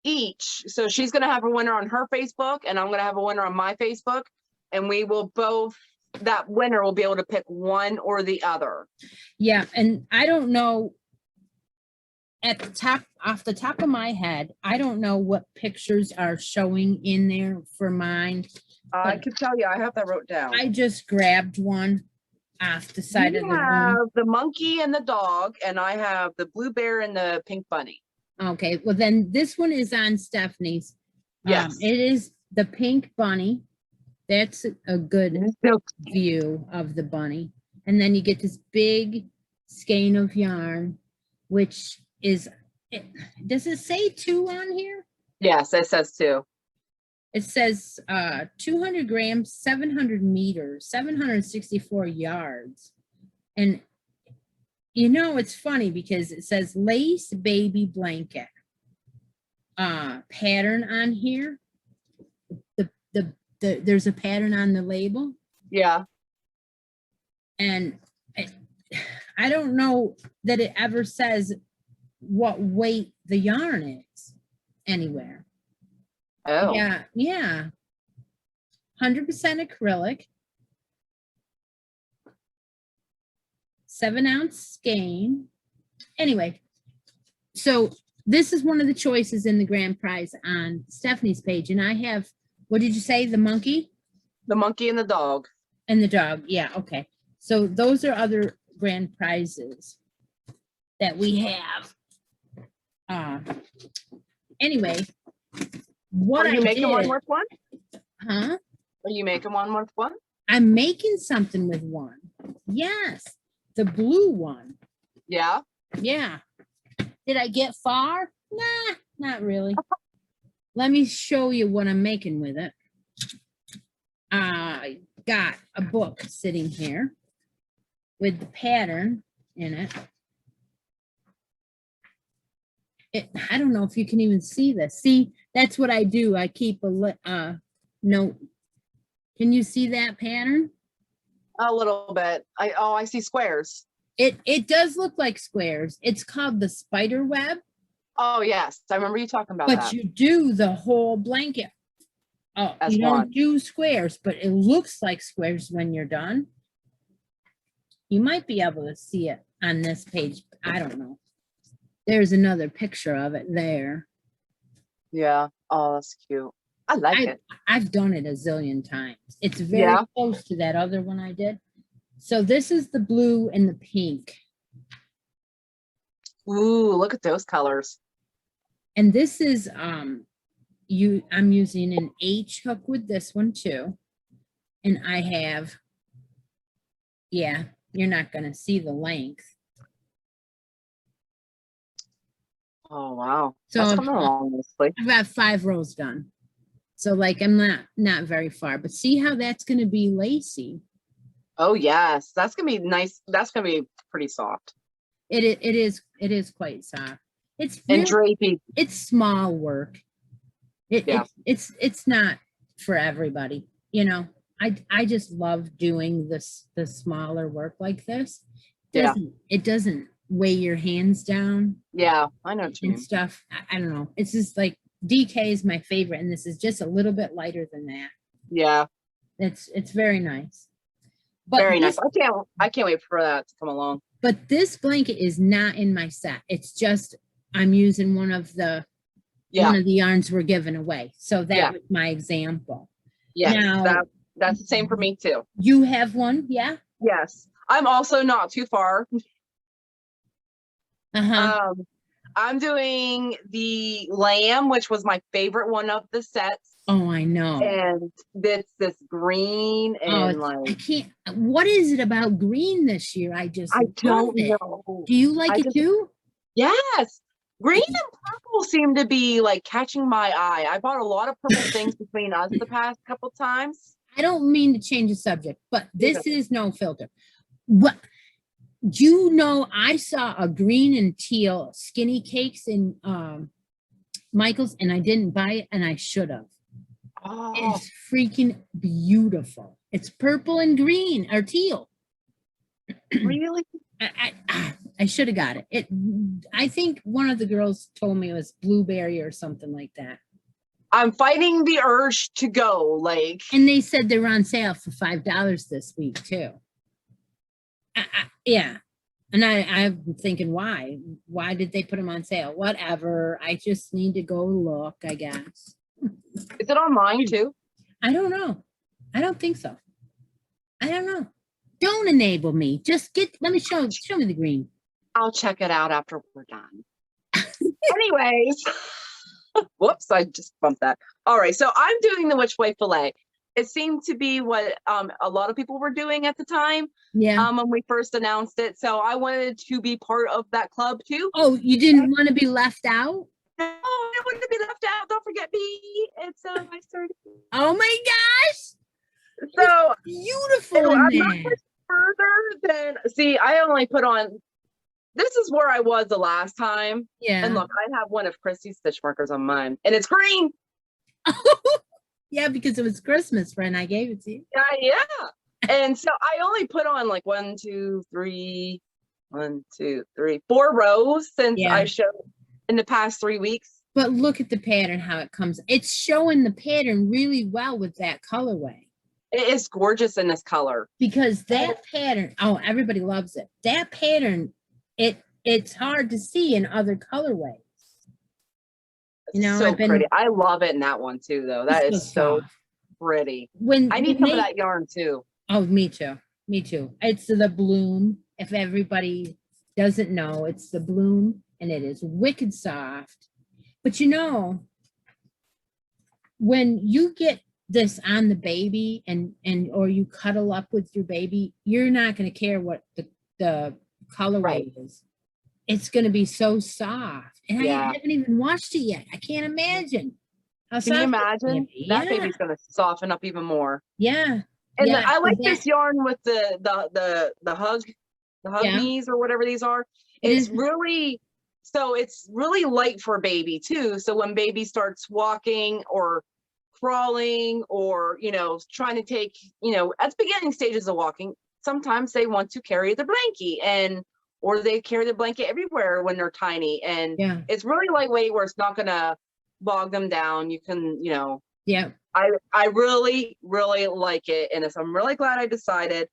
[SPEAKER 1] each. So she's going to have a winner on her Facebook and I'm going to have a winner on my Facebook. And we will both, that winner will be able to pick one or the other.
[SPEAKER 2] yeah, and I don't know, off the top of my head, I don't know what pictures are showing in there for mine.
[SPEAKER 1] I can tell you, I have that wrote down.
[SPEAKER 2] I just grabbed one off the side of
[SPEAKER 1] You
[SPEAKER 2] the room.
[SPEAKER 1] have the monkey and the dog, and I have the blue bear and the pink bunny.
[SPEAKER 2] Okay, well then this one is on Stephanie's.
[SPEAKER 1] Yes.
[SPEAKER 2] It is the pink bunny. That's a good
[SPEAKER 1] So
[SPEAKER 2] view of the bunny. And then you get this big skein of yarn, which is, does it say 2 on here?
[SPEAKER 1] yes, it says 2.
[SPEAKER 2] It says 200 grams, 700 meters, 764 yards. And you know, it's funny because it says lace baby blanket pattern on here. There's a pattern on the label.
[SPEAKER 1] Yeah.
[SPEAKER 2] And I don't know that it ever says what weight the yarn is anywhere.
[SPEAKER 1] Oh.
[SPEAKER 2] Yeah. 100% acrylic. 7-ounce skein. Anyway, so this is one of the choices in the grand prize on Stephanie's page. And I have, what did you say? The monkey?
[SPEAKER 1] The monkey and the dog.
[SPEAKER 2] And the dog. Yeah, okay. So those are other grand prizes that we have. Anyway, what
[SPEAKER 1] Are you making one worth one?
[SPEAKER 2] Huh?
[SPEAKER 1] Are you making one worth one?
[SPEAKER 2] I'm making something with one. Yes, the blue one.
[SPEAKER 1] Yeah.
[SPEAKER 2] Yeah. Did I get far? Nah, not really. Let me show you what I'm making with it. I got a book sitting here with the pattern in it. I don't know if you can even see this. See, that's what I do. I keep a note. Can you see that pattern?
[SPEAKER 1] A little bit. I see squares.
[SPEAKER 2] It does look like squares. It's called the spider web.
[SPEAKER 1] Oh yes, I remember you talking about
[SPEAKER 2] But
[SPEAKER 1] that.
[SPEAKER 2] you do the whole blanket. Oh,
[SPEAKER 1] As
[SPEAKER 2] you don't
[SPEAKER 1] one.
[SPEAKER 2] do squares, but it looks like squares when you're done. You might be able to see it on this page. I don't know. There's another picture of it there.
[SPEAKER 1] Yeah. Oh, that's cute. I like it.
[SPEAKER 2] I've done it a zillion times. It's very
[SPEAKER 1] Yeah.
[SPEAKER 2] close to that other one I did. So this is the blue and the pink.
[SPEAKER 1] Ooh, look at those colors.
[SPEAKER 2] And this is, I'm using an H hook with this one too. And I have, yeah, you're not going to see the length.
[SPEAKER 1] Oh, wow.
[SPEAKER 2] So
[SPEAKER 1] That's coming along nicely.
[SPEAKER 2] I've got 5 rows done. So like, I'm not very far, but see how that's going to be lacy.
[SPEAKER 1] Oh, yes. That's going to be nice. That's going to be pretty soft.
[SPEAKER 2] It is quite soft. It's
[SPEAKER 1] And
[SPEAKER 2] really,
[SPEAKER 1] drapey.
[SPEAKER 2] it's small work. It's not for everybody, you know. I just love doing the smaller work like this. It doesn't weigh your hands down.
[SPEAKER 1] Yeah, I know what you
[SPEAKER 2] And
[SPEAKER 1] mean.
[SPEAKER 2] stuff. I don't know. It's just like DK is my favorite, and this is just a little bit lighter than that.
[SPEAKER 1] Yeah.
[SPEAKER 2] It's very nice. But
[SPEAKER 1] Very nice. I can't wait for that to come along.
[SPEAKER 2] But this blanket is not in my set. It's just I'm using one of the yarns we're giving away. So that was my example.
[SPEAKER 1] Yeah.
[SPEAKER 2] Now,
[SPEAKER 1] that's the same for me too.
[SPEAKER 2] You have one, yeah?
[SPEAKER 1] Yes. I'm also not too far.
[SPEAKER 2] Uh-huh.
[SPEAKER 1] I'm doing the lamb, which was my favorite one of the sets.
[SPEAKER 2] Oh, I know.
[SPEAKER 1] And this green and
[SPEAKER 2] I can't. What is it about green this year? I don't
[SPEAKER 1] know.
[SPEAKER 2] Do you like it too?
[SPEAKER 1] Yes. Green and purple seem to be like catching my eye. I bought a lot of purple things between us the past couple times.
[SPEAKER 2] I don't mean to change the subject, but this is no filter. What? You know, I saw a green and teal skinny cakes in Michael's, and I didn't buy it, and I should have.
[SPEAKER 1] Oh.
[SPEAKER 2] It's freaking beautiful. It's purple and green or teal.
[SPEAKER 1] Really?
[SPEAKER 2] I should have got it. I think one of the girls told me it was blueberry or something like that.
[SPEAKER 1] I'm fighting the urge to go, like.
[SPEAKER 2] And they said they were on sale for $5 this week too. Yeah. And I'm thinking, why? Why did they put them on sale? Whatever. I just need to go look, I guess.
[SPEAKER 1] Is it online too?
[SPEAKER 2] I don't know. I don't think so. I don't know. Don't enable me. Just let me show me the green.
[SPEAKER 1] I'll check it out after we're done. Anyways. Whoops, I just bumped that. All right, so I'm doing the Which Way Filet. It seemed to be what a lot of people were doing at the time.
[SPEAKER 2] Yeah.
[SPEAKER 1] When we first announced it. So I wanted to be part of that club too.
[SPEAKER 2] Oh, you didn't want to be left out?
[SPEAKER 1] No, I don't want to be left out. Don't forget me. It's my 30.
[SPEAKER 2] Oh my gosh.
[SPEAKER 1] So
[SPEAKER 2] it's beautiful in there.
[SPEAKER 1] Not much further than I only put on. This is where I was the last time.
[SPEAKER 2] Yeah.
[SPEAKER 1] And look, I have one of Christi's stitch markers on mine, and it's green.
[SPEAKER 2] Yeah, because it was Christmas, friend. I gave it to you.
[SPEAKER 1] Yeah. And so I only put on like 4 rows since I showed in the past 3 weeks.
[SPEAKER 2] But look at the pattern, how it comes. It's showing the pattern really well with that colorway.
[SPEAKER 1] It is gorgeous in this color.
[SPEAKER 2] Because that pattern, everybody loves it. That pattern, it's hard to see in other colorways.
[SPEAKER 1] You know, so pretty. I love it in that one too, though. That is so pretty. I need some of that yarn too.
[SPEAKER 2] Oh, me too. Me too. It's the bloom. If everybody doesn't know, it's the bloom, and it is wicked soft. But you know, when you get this on the baby or you cuddle up with your baby, you're not going to care what the colorway is. It's going to be so soft. And I haven't even washed it yet. I can't imagine.
[SPEAKER 1] Can you imagine? That baby's going to soften up even more.
[SPEAKER 2] Yeah.
[SPEAKER 1] And I like this yarn with the hug knees or whatever these are. It's really light for a baby too. So when baby starts walking or crawling or, trying to take, at the beginning stages of walking, sometimes they want to carry the blankie or they carry the blanket everywhere when they're tiny. And it's really lightweight where it's not going to bog them down. You can, I really, really like it. And I'm really glad I decided.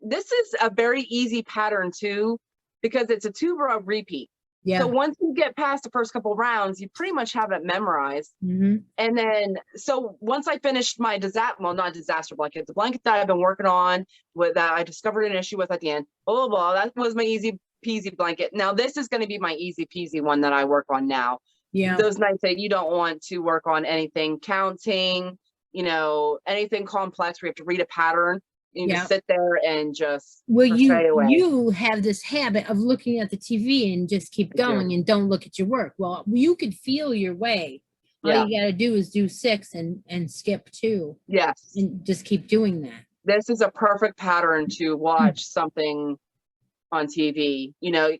[SPEAKER 1] This is a very easy pattern too, because it's a 2-row repeat. Yeah. So once you get past the first couple rounds, you pretty much have it memorized. Mm-hmm. And then, so once I finished my not disaster blanket, the blanket that I've been working on that I discovered an issue with at the end, that was my easy peasy blanket. Now this is going to be my easy peasy one that I work on now.
[SPEAKER 2] Yeah.
[SPEAKER 1] Those nights that you don't want to work on anything counting, you know, anything complex where you have to read a pattern. You
[SPEAKER 2] Yeah.
[SPEAKER 1] just sit there and just
[SPEAKER 2] Well,
[SPEAKER 1] crochet away.
[SPEAKER 2] you have this habit of looking at the TV and just keep going and don't look at your work. Well, you could feel your way. All you got to do is do 6 and skip 2.
[SPEAKER 1] Yes.
[SPEAKER 2] And just keep doing that.
[SPEAKER 1] This is a perfect pattern to watch something on TV. You know,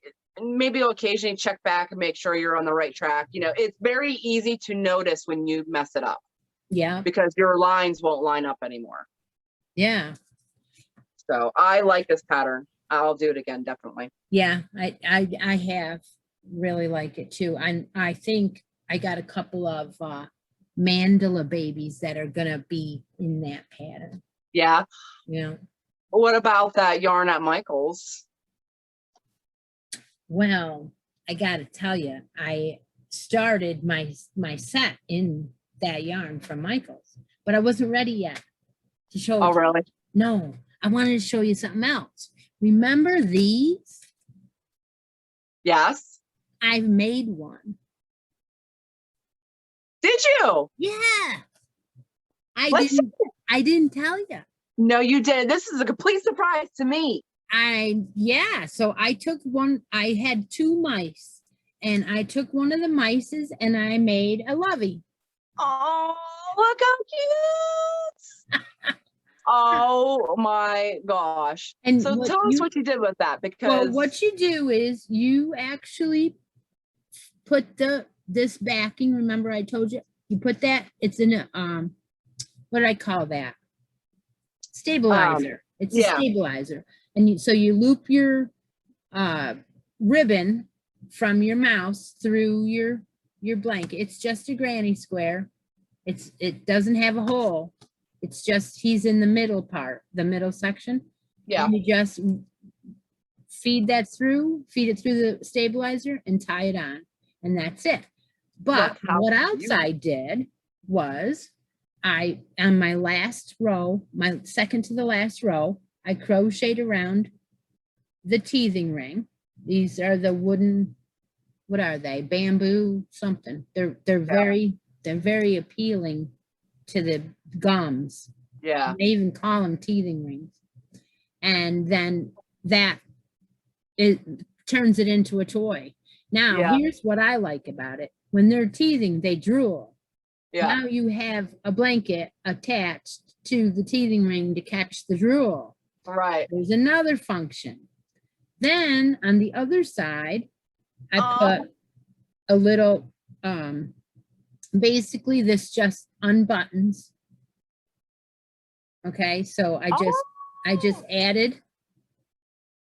[SPEAKER 1] maybe you'll occasionally check back and make sure you're on the right track. You know, it's very easy to notice when you mess it up.
[SPEAKER 2] Yeah.
[SPEAKER 1] Because your lines won't line up anymore.
[SPEAKER 2] Yeah.
[SPEAKER 1] So I like this pattern. I'll do it again, definitely.
[SPEAKER 2] Yeah, I have really like it too. I think I got a couple of mandala babies that are gonna be in that pattern.
[SPEAKER 1] Yeah.
[SPEAKER 2] Yeah.
[SPEAKER 1] What about that yarn at Michael's?
[SPEAKER 2] Well, I gotta tell you, I started my set in that yarn from Michael's, but I wasn't ready yet to show it.
[SPEAKER 1] Oh, really?
[SPEAKER 2] No, I wanted to show you something else. Remember these?
[SPEAKER 1] Yes.
[SPEAKER 2] I've made one.
[SPEAKER 1] Did you?
[SPEAKER 2] Yeah. I didn't tell you.
[SPEAKER 1] No, you did. This is a complete surprise to me.
[SPEAKER 2] So I took one, I had 2 mice and I took one of the mices and I made a lovey.
[SPEAKER 1] Oh, look how cute. Oh my gosh.
[SPEAKER 2] And
[SPEAKER 1] so tell us what you did with that, because
[SPEAKER 2] well, what you do is you actually put this backing. Remember I told you, you put that, it's in a what did I call that? Stabilizer. It's a stabilizer. And so you loop your ribbon from your mouse through your blanket. It's just a granny square. It doesn't have a hole. It's just he's in the middle part, the middle section.
[SPEAKER 1] Yeah.
[SPEAKER 2] And you just feed it through the stabilizer and tie it on, and that's it. But what else I did was on my last row, my second to the last row, I crocheted around the teething ring. These are the wooden, what are they? Bamboo something. They're very appealing to the gums.
[SPEAKER 1] Yeah.
[SPEAKER 2] They even call them teething rings. And then it turns it into a toy. Now, here's what I like about it. When they're teething, they drool. Yeah. Now you have a blanket attached to the teething ring to catch the drool.
[SPEAKER 1] Right.
[SPEAKER 2] There's another function. Then on the other side, I put a little, basically this just unbuttons. Okay, so I just added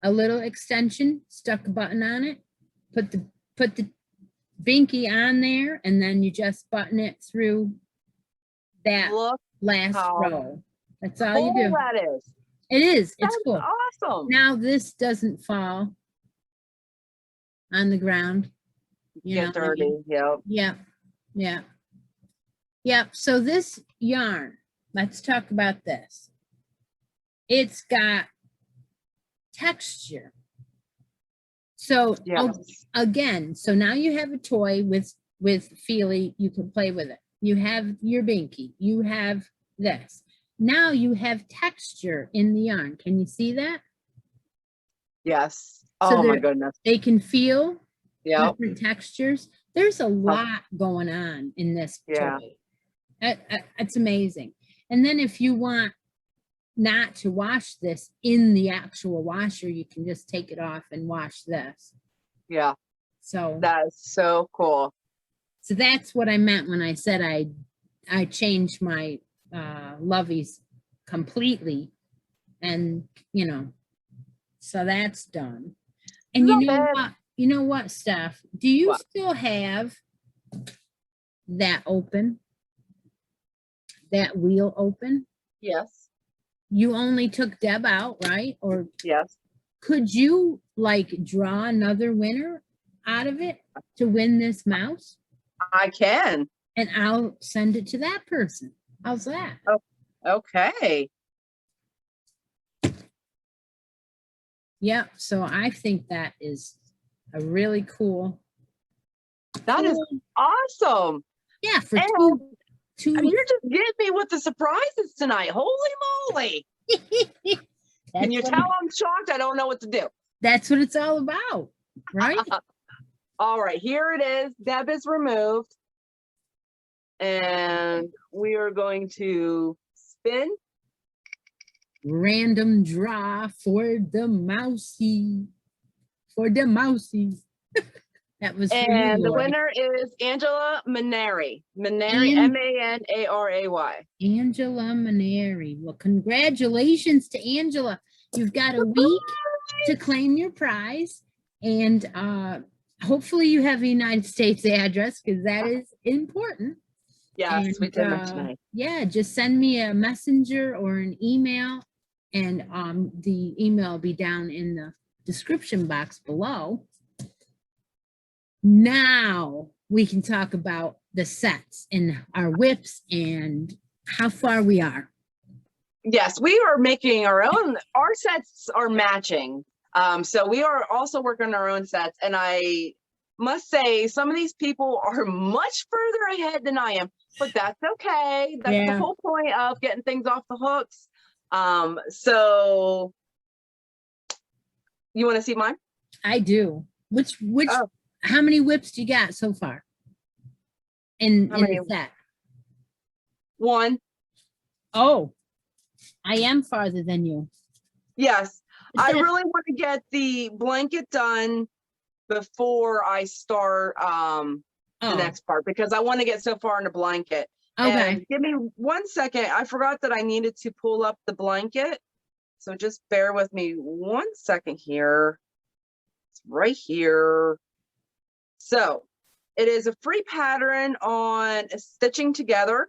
[SPEAKER 2] a little extension, stuck a button on it, put the binky on there, and then you just button it through that last row. That's all you do.
[SPEAKER 1] That is.
[SPEAKER 2] It is. It's
[SPEAKER 1] That's
[SPEAKER 2] cool.
[SPEAKER 1] Awesome.
[SPEAKER 2] Now this doesn't fall on the ground.
[SPEAKER 1] Get dirty. I mean? Yep.
[SPEAKER 2] Yep. Yeah. Yep. So this yarn, let's talk about this. It's got texture. So again, so now you have a toy with feely, you can play with it. You have your binky, you have this. Now you have texture in the yarn. Can you see that?
[SPEAKER 1] Yes. Oh my goodness.
[SPEAKER 2] They can feel different textures. There's a lot going on in this toy. It's amazing. And then if you want not to wash this in the actual washer, you can just take it off and wash this. Yeah. So that's so cool. So that's what I meant when I said I changed my loveys completely, and so that's done. And you know what, Steph, do you still have that open, that wheel open? Yes. You only took Deb out, right? Or yes. Could you like draw another winner out of it to win this mouse? I can. And I'll send it to that person. How's that? Oh, okay. Yep. So I think that is a really cool.
[SPEAKER 1] That is awesome.
[SPEAKER 2] Yeah, for
[SPEAKER 1] And
[SPEAKER 2] two
[SPEAKER 1] you're just getting me with the surprises tonight. Holy moly. Can you tell I'm shocked? I don't know what to do.
[SPEAKER 2] That's what it's all about, right?
[SPEAKER 1] All right, here it is. Deb is removed. And we are going to spin.
[SPEAKER 2] Random draw for the mousy. For the mousy. That was for
[SPEAKER 1] And
[SPEAKER 2] you,
[SPEAKER 1] the
[SPEAKER 2] Lori.
[SPEAKER 1] winner is Angela Maneri. Maneri, Manary.
[SPEAKER 2] Angela Maneri. Well, congratulations to Angela. You've got a week to claim your prize. And hopefully you have a United States address because that is important.
[SPEAKER 1] Yes,
[SPEAKER 2] And,
[SPEAKER 1] we did mention it.
[SPEAKER 2] yeah, just send me a messenger or an email. And the email will be down in the description box below. Now we can talk about the sets and our whips and how far we are.
[SPEAKER 1] Yes, we are making our own. Our sets are matching. So we are also working on our own sets. And I must say, some of these people are much further ahead than I am, but that's okay. That's the whole point of getting things off the hooks. So you want to see mine?
[SPEAKER 2] I do. Which how many whips do you got so far in the set?
[SPEAKER 1] One.
[SPEAKER 2] Oh, I am farther than you.
[SPEAKER 1] Yes, I really want to get the blanket done before I start the next part, because I want to get so far in the blanket.
[SPEAKER 2] Okay.
[SPEAKER 1] And give me 1 second. I forgot that I needed to pull up the blanket. So just bear with me 1 second here. It's right here. So it is a free pattern on stitching together.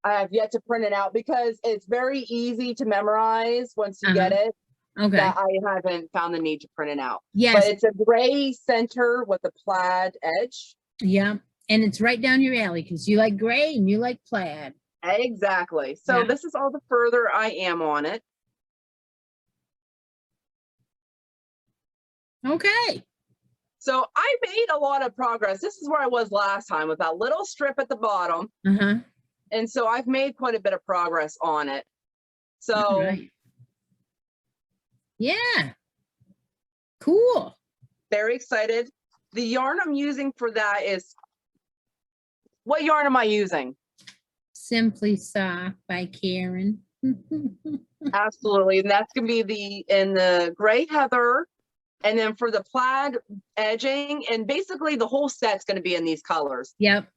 [SPEAKER 1] I have yet to print it out because it's very easy to memorize once you get it.
[SPEAKER 2] Okay.
[SPEAKER 1] That I haven't found the need to print it out.
[SPEAKER 2] Yes.
[SPEAKER 1] But it's a gray center with a plaid edge.
[SPEAKER 2] Yeah. And it's right down your alley because you like gray and you like plaid.
[SPEAKER 1] Exactly. So this is all the further I am on it.
[SPEAKER 2] Okay.
[SPEAKER 1] So I made a lot of progress. This is where I was last time with that little strip at the bottom. And so I've made quite a bit of progress on it. So
[SPEAKER 2] yeah, cool.
[SPEAKER 1] Very excited. The yarn I'm using for that is, what yarn am I using?
[SPEAKER 2] Simply Soft by Karen.
[SPEAKER 1] Absolutely. And that's going to be in the gray heather. And then for the plaid edging, and basically the whole set's going to be in these colors.
[SPEAKER 2] Yep.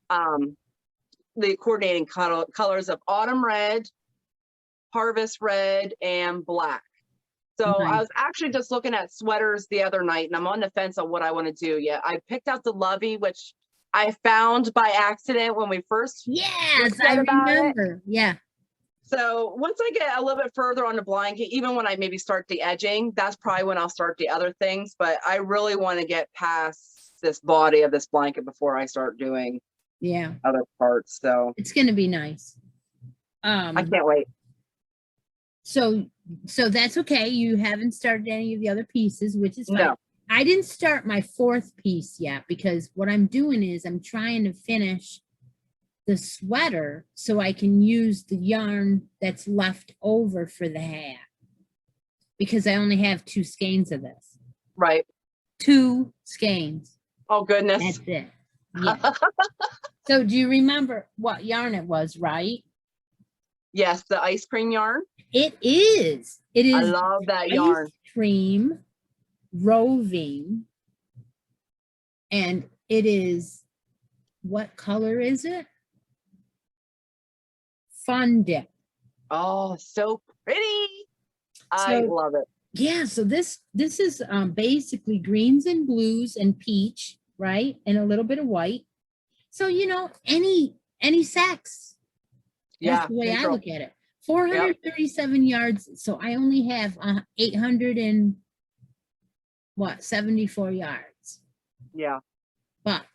[SPEAKER 1] The coordinating colors of autumn red, harvest red, and black. So I was actually just looking at sweaters the other night, and I'm on the fence on what I want to do yet. I picked out the Lovey, which I found by accident when we first
[SPEAKER 2] I remember. Yeah.
[SPEAKER 1] So once I get a little bit further on the blanket, even when I maybe start the edging, that's probably when I'll start the other things. But I really want to get past this body of this blanket before I start doing other parts. So
[SPEAKER 2] it's going to be nice.
[SPEAKER 1] I can't wait.
[SPEAKER 2] So that's okay. You haven't started any of the other pieces, which is fine.
[SPEAKER 1] No.
[SPEAKER 2] I didn't start my fourth piece yet because what I'm doing is I'm trying to finish the sweater so I can use the yarn that's left over for the hat, because I only have 2 skeins of this.
[SPEAKER 1] Right.
[SPEAKER 2] 2 skeins.
[SPEAKER 1] Oh, goodness.
[SPEAKER 2] That's it. Yeah. So do you remember what yarn it was, right?
[SPEAKER 1] Yes, the ice cream yarn.
[SPEAKER 2] It is. It is.
[SPEAKER 1] I love that yarn.
[SPEAKER 2] Ice cream roving. And it is, what color is it? Fun Dip.
[SPEAKER 1] Oh, so pretty. I love it.
[SPEAKER 2] Yeah, so this is basically greens and blues and peach, right? And a little bit of white. So, you know, any sex. That's the way I look at it. 437 yards. So I only have 874 yards.
[SPEAKER 1] Yeah.
[SPEAKER 2] But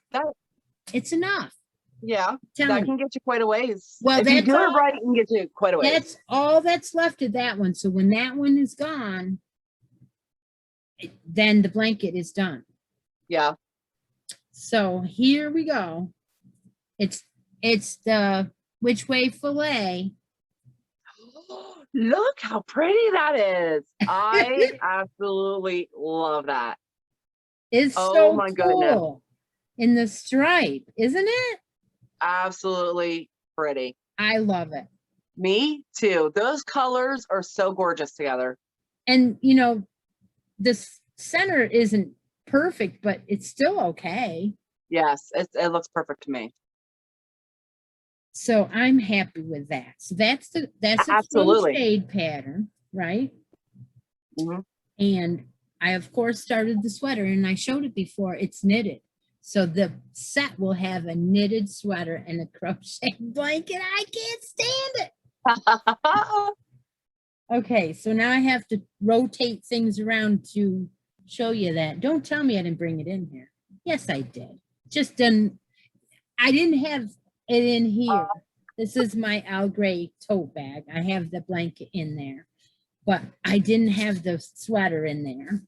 [SPEAKER 2] it's enough.
[SPEAKER 1] Yeah, that can get you quite a ways.
[SPEAKER 2] Well,
[SPEAKER 1] if you do it right, it can get you quite a ways.
[SPEAKER 2] That's all that's left of that one. So when that one is gone, then the blanket is done.
[SPEAKER 1] Yeah.
[SPEAKER 2] So here we go. It's the which way fillet.
[SPEAKER 1] Look how pretty that is. I absolutely love that.
[SPEAKER 2] It's
[SPEAKER 1] Oh
[SPEAKER 2] so
[SPEAKER 1] my goodness.
[SPEAKER 2] cool in the stripe, isn't it?
[SPEAKER 1] Absolutely pretty.
[SPEAKER 2] I love it.
[SPEAKER 1] Me too. Those colors are so gorgeous together.
[SPEAKER 2] And you know, this center isn't perfect, but it's still okay.
[SPEAKER 1] Yes, it looks perfect to me.
[SPEAKER 2] So I'm happy with that. So that's a
[SPEAKER 1] Absolutely.
[SPEAKER 2] crocheted pattern, right?
[SPEAKER 1] Mhm.
[SPEAKER 2] And I of course started the sweater, and I showed it before. It's knitted. So the set will have a knitted sweater and a crochet blanket. I can't stand it. Okay, so now I have to rotate things around to show you that. Don't tell me I didn't bring it in here. Yes, I did. Just didn't. I didn't have it in here. This is my Al Gray tote bag. I have the blanket in there, but I didn't have the sweater in there.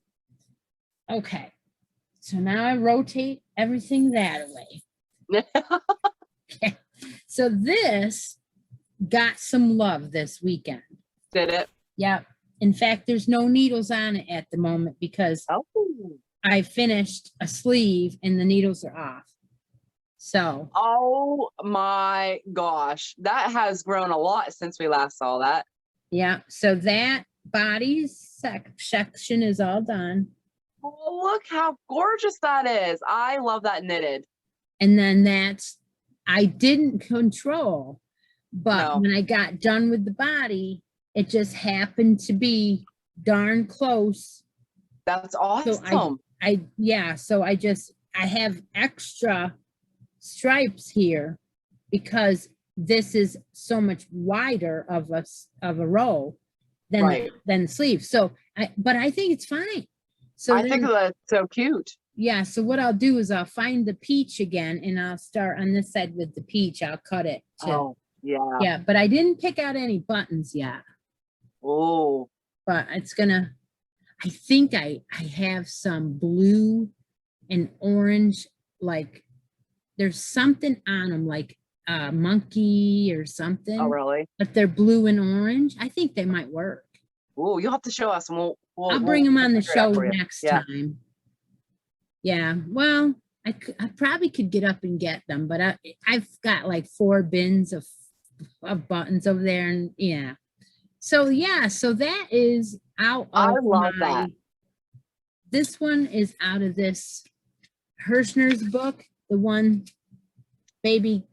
[SPEAKER 2] Okay, so now I rotate everything that way. Okay. So this got some love this weekend.
[SPEAKER 1] Did it?
[SPEAKER 2] Yeah. In fact, there's no needles on it at the moment because I finished a sleeve and the needles are off. So.
[SPEAKER 1] Oh my gosh. That has grown a lot since we last saw that.
[SPEAKER 2] Yeah. So that body section is all done.
[SPEAKER 1] Oh, look how gorgeous that is. I love that knitted.
[SPEAKER 2] And then I didn't control, but when I got done with the body, it just happened to be darn close.
[SPEAKER 1] That's awesome.
[SPEAKER 2] So I have extra stripes here because this is so much wider of a row than the sleeve. So but I think it's fine. So
[SPEAKER 1] I think that's so cute.
[SPEAKER 2] Yeah, so what I'll do is I'll find the peach again and I'll start on this side with the peach. I'll cut it too.
[SPEAKER 1] Oh, yeah.
[SPEAKER 2] Yeah, but I didn't pick out any buttons yet.
[SPEAKER 1] Oh.
[SPEAKER 2] But it's gonna, I think I have some blue and orange, like there's something on them, like a monkey or something.
[SPEAKER 1] Oh, really?
[SPEAKER 2] But they're blue and orange. I think they might work.
[SPEAKER 1] Oh, you'll have to show us. And
[SPEAKER 2] I'll bring them on the show next time. Yeah, well, I probably could get up and get them, but I've got like 4 bins of buttons over there, and yeah. So yeah, so that is out of
[SPEAKER 1] I love that.
[SPEAKER 2] This one is out of this Hirschner's book, the one baby,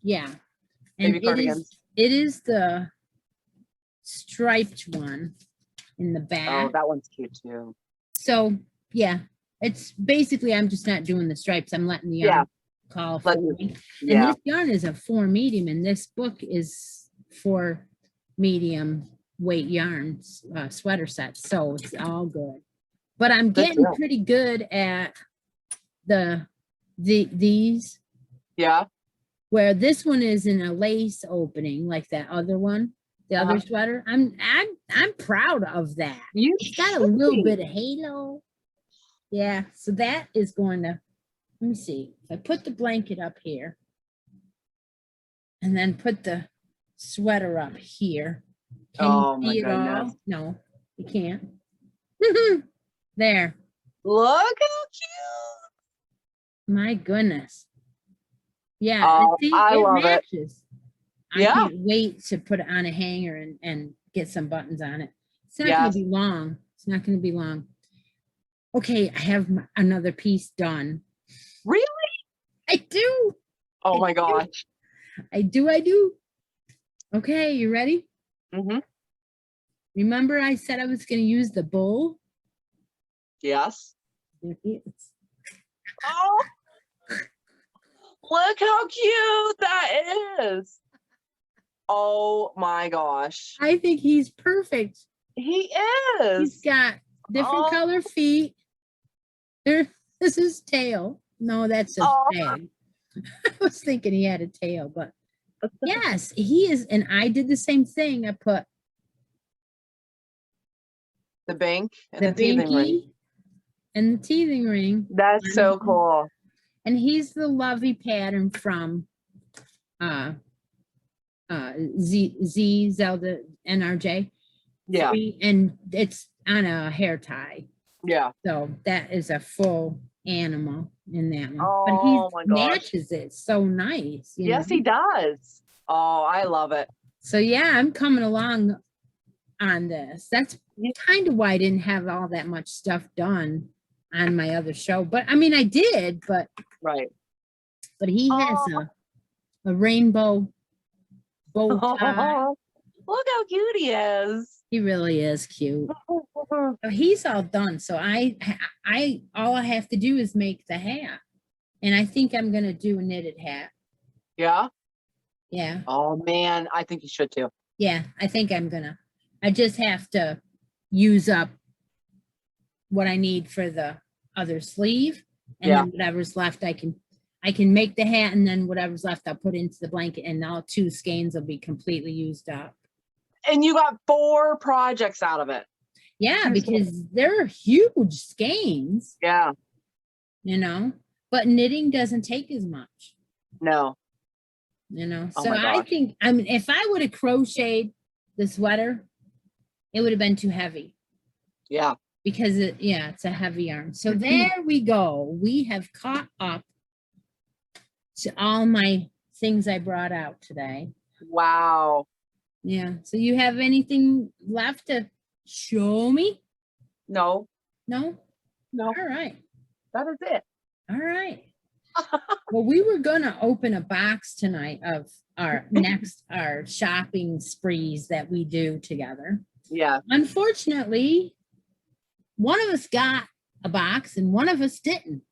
[SPEAKER 2] yeah. And
[SPEAKER 1] baby cardigans.
[SPEAKER 2] It is the striped one in the back.
[SPEAKER 1] Oh, that one's cute too.
[SPEAKER 2] So yeah. It's basically, I'm just not doing the stripes. I'm letting the yarn call for me. And this yarn is a 4 medium, and this book is 4 medium weight yarns, sweater sets. So it's all good. But I'm getting pretty good at these. Yeah. Where this one is in a lace opening, like that other one, the other sweater. I'm proud of that. It's got a little bit of halo. Yeah, so that is going to, let me see. If I put the blanket up here and then put the sweater up here. Can you see it all? No, you can't. There. Look how cute. My goodness. Yeah,
[SPEAKER 1] I love
[SPEAKER 2] matches. I can't wait to put it on a hanger and get some buttons on it. It's not going to be long. It's not going to be long. Okay, I have another piece done. Really? I do.
[SPEAKER 1] Oh my gosh.
[SPEAKER 2] I do. Okay, you ready? Mm-hmm. Remember I said I was going to use the bowl?
[SPEAKER 1] Yes. There it is. Oh, look how cute that is. Oh my gosh.
[SPEAKER 2] I think he's perfect.
[SPEAKER 1] He is.
[SPEAKER 2] He's got different color feet. This is tail. No, that's a tag. I was thinking he had a tail, but yes, he is. And I did the same thing. I put
[SPEAKER 1] the bank
[SPEAKER 2] and the binky and the teething ring.
[SPEAKER 1] That's so cool.
[SPEAKER 2] And he's the lovey pattern from Zelda NRJ.
[SPEAKER 1] Yeah.
[SPEAKER 2] And it's on a hair tie.
[SPEAKER 1] Yeah.
[SPEAKER 2] So that is a full animal in that one.
[SPEAKER 1] Oh
[SPEAKER 2] But he
[SPEAKER 1] my gosh.
[SPEAKER 2] matches it so nice.
[SPEAKER 1] Yes, he does. Oh, I love it.
[SPEAKER 2] So yeah, I'm coming along on this. That's kind of why I didn't have all that much stuff done on my other show. But I mean, I did, but
[SPEAKER 1] right.
[SPEAKER 2] But he has a rainbow bow tie.
[SPEAKER 1] Look how cute he is.
[SPEAKER 2] He really is cute. So he's all done. So all I have to do is make the hat. And I think I'm gonna do a knitted hat.
[SPEAKER 1] Yeah.
[SPEAKER 2] Yeah.
[SPEAKER 1] Oh man, I think you should too.
[SPEAKER 2] Yeah, I think I'm gonna. I just have to use up what I need for the other sleeve, and then whatever's left, I can make the hat, and then whatever's left, I'll put into the blanket, and all 2 skeins will be completely used up.
[SPEAKER 1] And you got 4 projects out of it.
[SPEAKER 2] Yeah, because they're huge skeins.
[SPEAKER 1] Yeah.
[SPEAKER 2] You know, but knitting doesn't take as much.
[SPEAKER 1] No.
[SPEAKER 2] You know, so I think, I mean, if I would have crocheted the sweater, it would have been too heavy.
[SPEAKER 1] Yeah.
[SPEAKER 2] Because it's a heavy yarn. So there we go. We have caught up to all my things I brought out today.
[SPEAKER 1] Wow.
[SPEAKER 2] Yeah. So you have anything left to show me?
[SPEAKER 1] No.
[SPEAKER 2] No?
[SPEAKER 1] No.
[SPEAKER 2] All right.
[SPEAKER 1] That is it.
[SPEAKER 2] All right. Well, we were going to open a box tonight of our shopping sprees that we do together.
[SPEAKER 1] Yeah.
[SPEAKER 2] Unfortunately, one of us got a box and one of us didn't.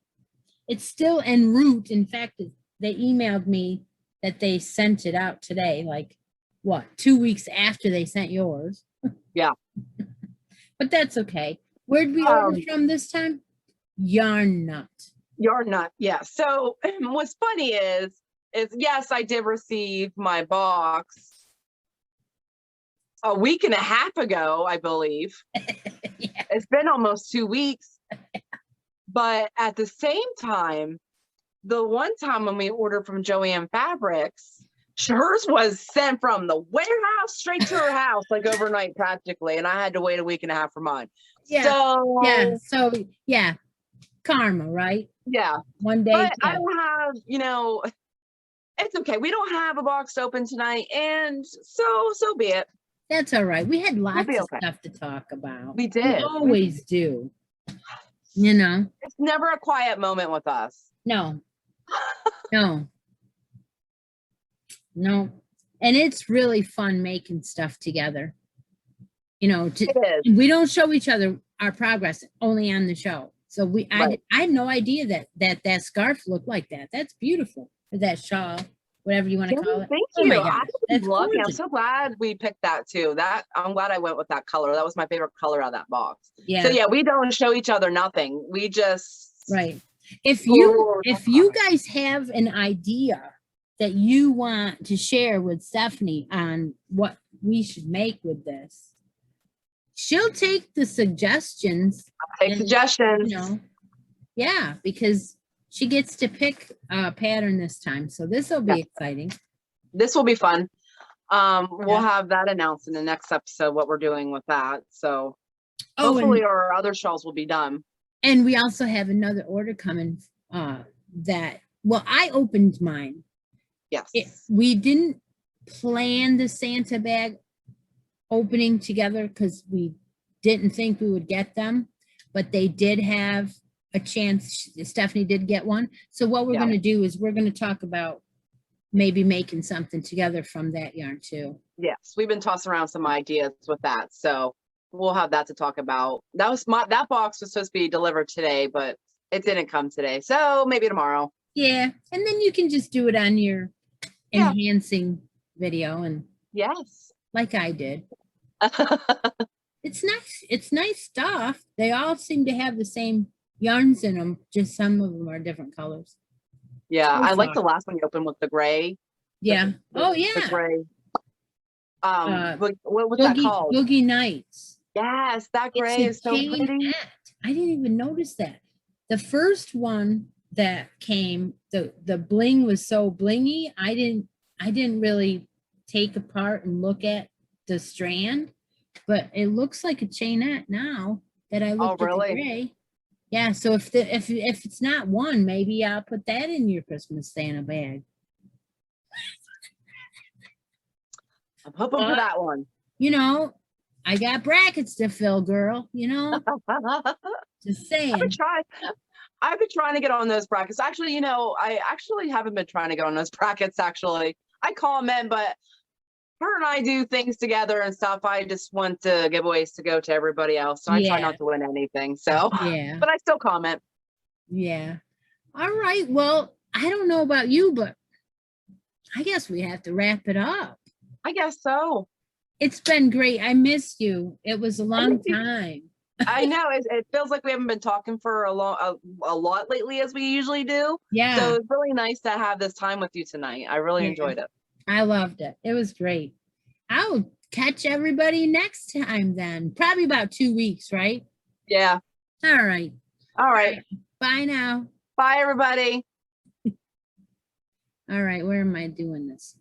[SPEAKER 2] It's still en route. In fact, they emailed me that they sent it out today, like, 2 weeks after they sent yours.
[SPEAKER 1] Yeah.
[SPEAKER 2] But that's okay. Where'd we order from this time? Yarn Nut.
[SPEAKER 1] Yarn Nut, yeah. So what's funny is yes, I did receive my box a week and a half ago, I believe.
[SPEAKER 2] Yeah.
[SPEAKER 1] It's been almost 2 weeks. But at the same time, the one time when we ordered from Joanne Fabrics, hers was sent from the warehouse straight to her house, like overnight practically. And I had to wait a week and a half for mine.
[SPEAKER 2] Yeah. So karma, right?
[SPEAKER 1] Yeah.
[SPEAKER 2] One day.
[SPEAKER 1] But I don't have, it's okay. We don't have a box open tonight. And so be it.
[SPEAKER 2] That's all right. We had lots of stuff to talk about.
[SPEAKER 1] We did.
[SPEAKER 2] We always do. It's
[SPEAKER 1] never a quiet moment with us.
[SPEAKER 2] No. No. And it's really fun making stuff together.
[SPEAKER 1] It is.
[SPEAKER 2] We don't show each other our progress only on the show. So I had no idea that scarf looked like that. That's beautiful. Or that shawl, whatever you want to call it.
[SPEAKER 1] Thank you. My gosh, that's lucky. I'm so glad we picked that too. I'm glad I went with that color. That was my favorite color out of that box. Yeah. So yeah, we don't show each other nothing. We just
[SPEAKER 2] If you guys have an idea that you want to share with Stephanie on what we should make with this, she'll take the suggestions. Yeah, because she gets to pick a pattern this time. So this will be exciting.
[SPEAKER 1] This will be fun. We'll have that announced in the next episode, what we're doing with that. So hopefully our other shawls will be done.
[SPEAKER 2] And we also have another order coming I opened mine.
[SPEAKER 1] Yes.
[SPEAKER 2] We didn't plan the Santa bag opening together because we didn't think we would get them, but they did have a chance. Stephanie did get one. So what we're going to do is we're going to talk about maybe making something together from that yarn too.
[SPEAKER 1] Yes, we've been tossing around some ideas with that. So we'll have that to talk about. That box was supposed to be delivered today, but it didn't come today. So maybe tomorrow.
[SPEAKER 2] Yeah. And then you can just do it on your enhancing video and like I did. It's nice. It's nice stuff. They all seem to have the same yarns in them. Just some of them are different colors.
[SPEAKER 1] Yeah. I like the last one you opened with the gray.
[SPEAKER 2] Yeah.
[SPEAKER 1] The gray. What was that called?
[SPEAKER 2] Boogie Nights.
[SPEAKER 1] Yes. That gray is so pretty.
[SPEAKER 2] I didn't even notice that. The first one that came, the bling was so blingy. I didn't really take apart and look at the strand, but it looks like a chainette now that I
[SPEAKER 1] Oh,
[SPEAKER 2] looked at the
[SPEAKER 1] really?
[SPEAKER 2] gray. Yeah, so if it's not one, maybe I'll put that in your Christmas Santa bag.
[SPEAKER 1] I'm hoping for
[SPEAKER 2] But,
[SPEAKER 1] that one.
[SPEAKER 2] you know, I got brackets to fill, girl, you know, just saying.
[SPEAKER 1] I've been trying to get on those brackets. Actually, I actually haven't been trying to get on those brackets, actually. I comment, but her and I do things together and stuff. I just want the giveaways to go to everybody else. So I try
[SPEAKER 2] Yeah,
[SPEAKER 1] not to win anything. So,
[SPEAKER 2] yeah,
[SPEAKER 1] but I still comment.
[SPEAKER 2] yeah. All right. Well, I don't know about you, but I guess we have to wrap it up.
[SPEAKER 1] I guess so.
[SPEAKER 2] It's been great. I missed you. It was a
[SPEAKER 1] I
[SPEAKER 2] long
[SPEAKER 1] think you-
[SPEAKER 2] time.
[SPEAKER 1] I know it feels like we haven't been talking for a lot lately as we usually do.
[SPEAKER 2] Yeah,
[SPEAKER 1] So it's really nice to have this time with you tonight. I really
[SPEAKER 2] Yeah.
[SPEAKER 1] enjoyed it.
[SPEAKER 2] I loved it. It was great. I'll catch everybody next time then. Probably about 2 weeks, right?
[SPEAKER 1] Yeah.
[SPEAKER 2] All right.
[SPEAKER 1] All right.
[SPEAKER 2] Bye now.
[SPEAKER 1] Bye, everybody.
[SPEAKER 2] All right. Where am I doing this?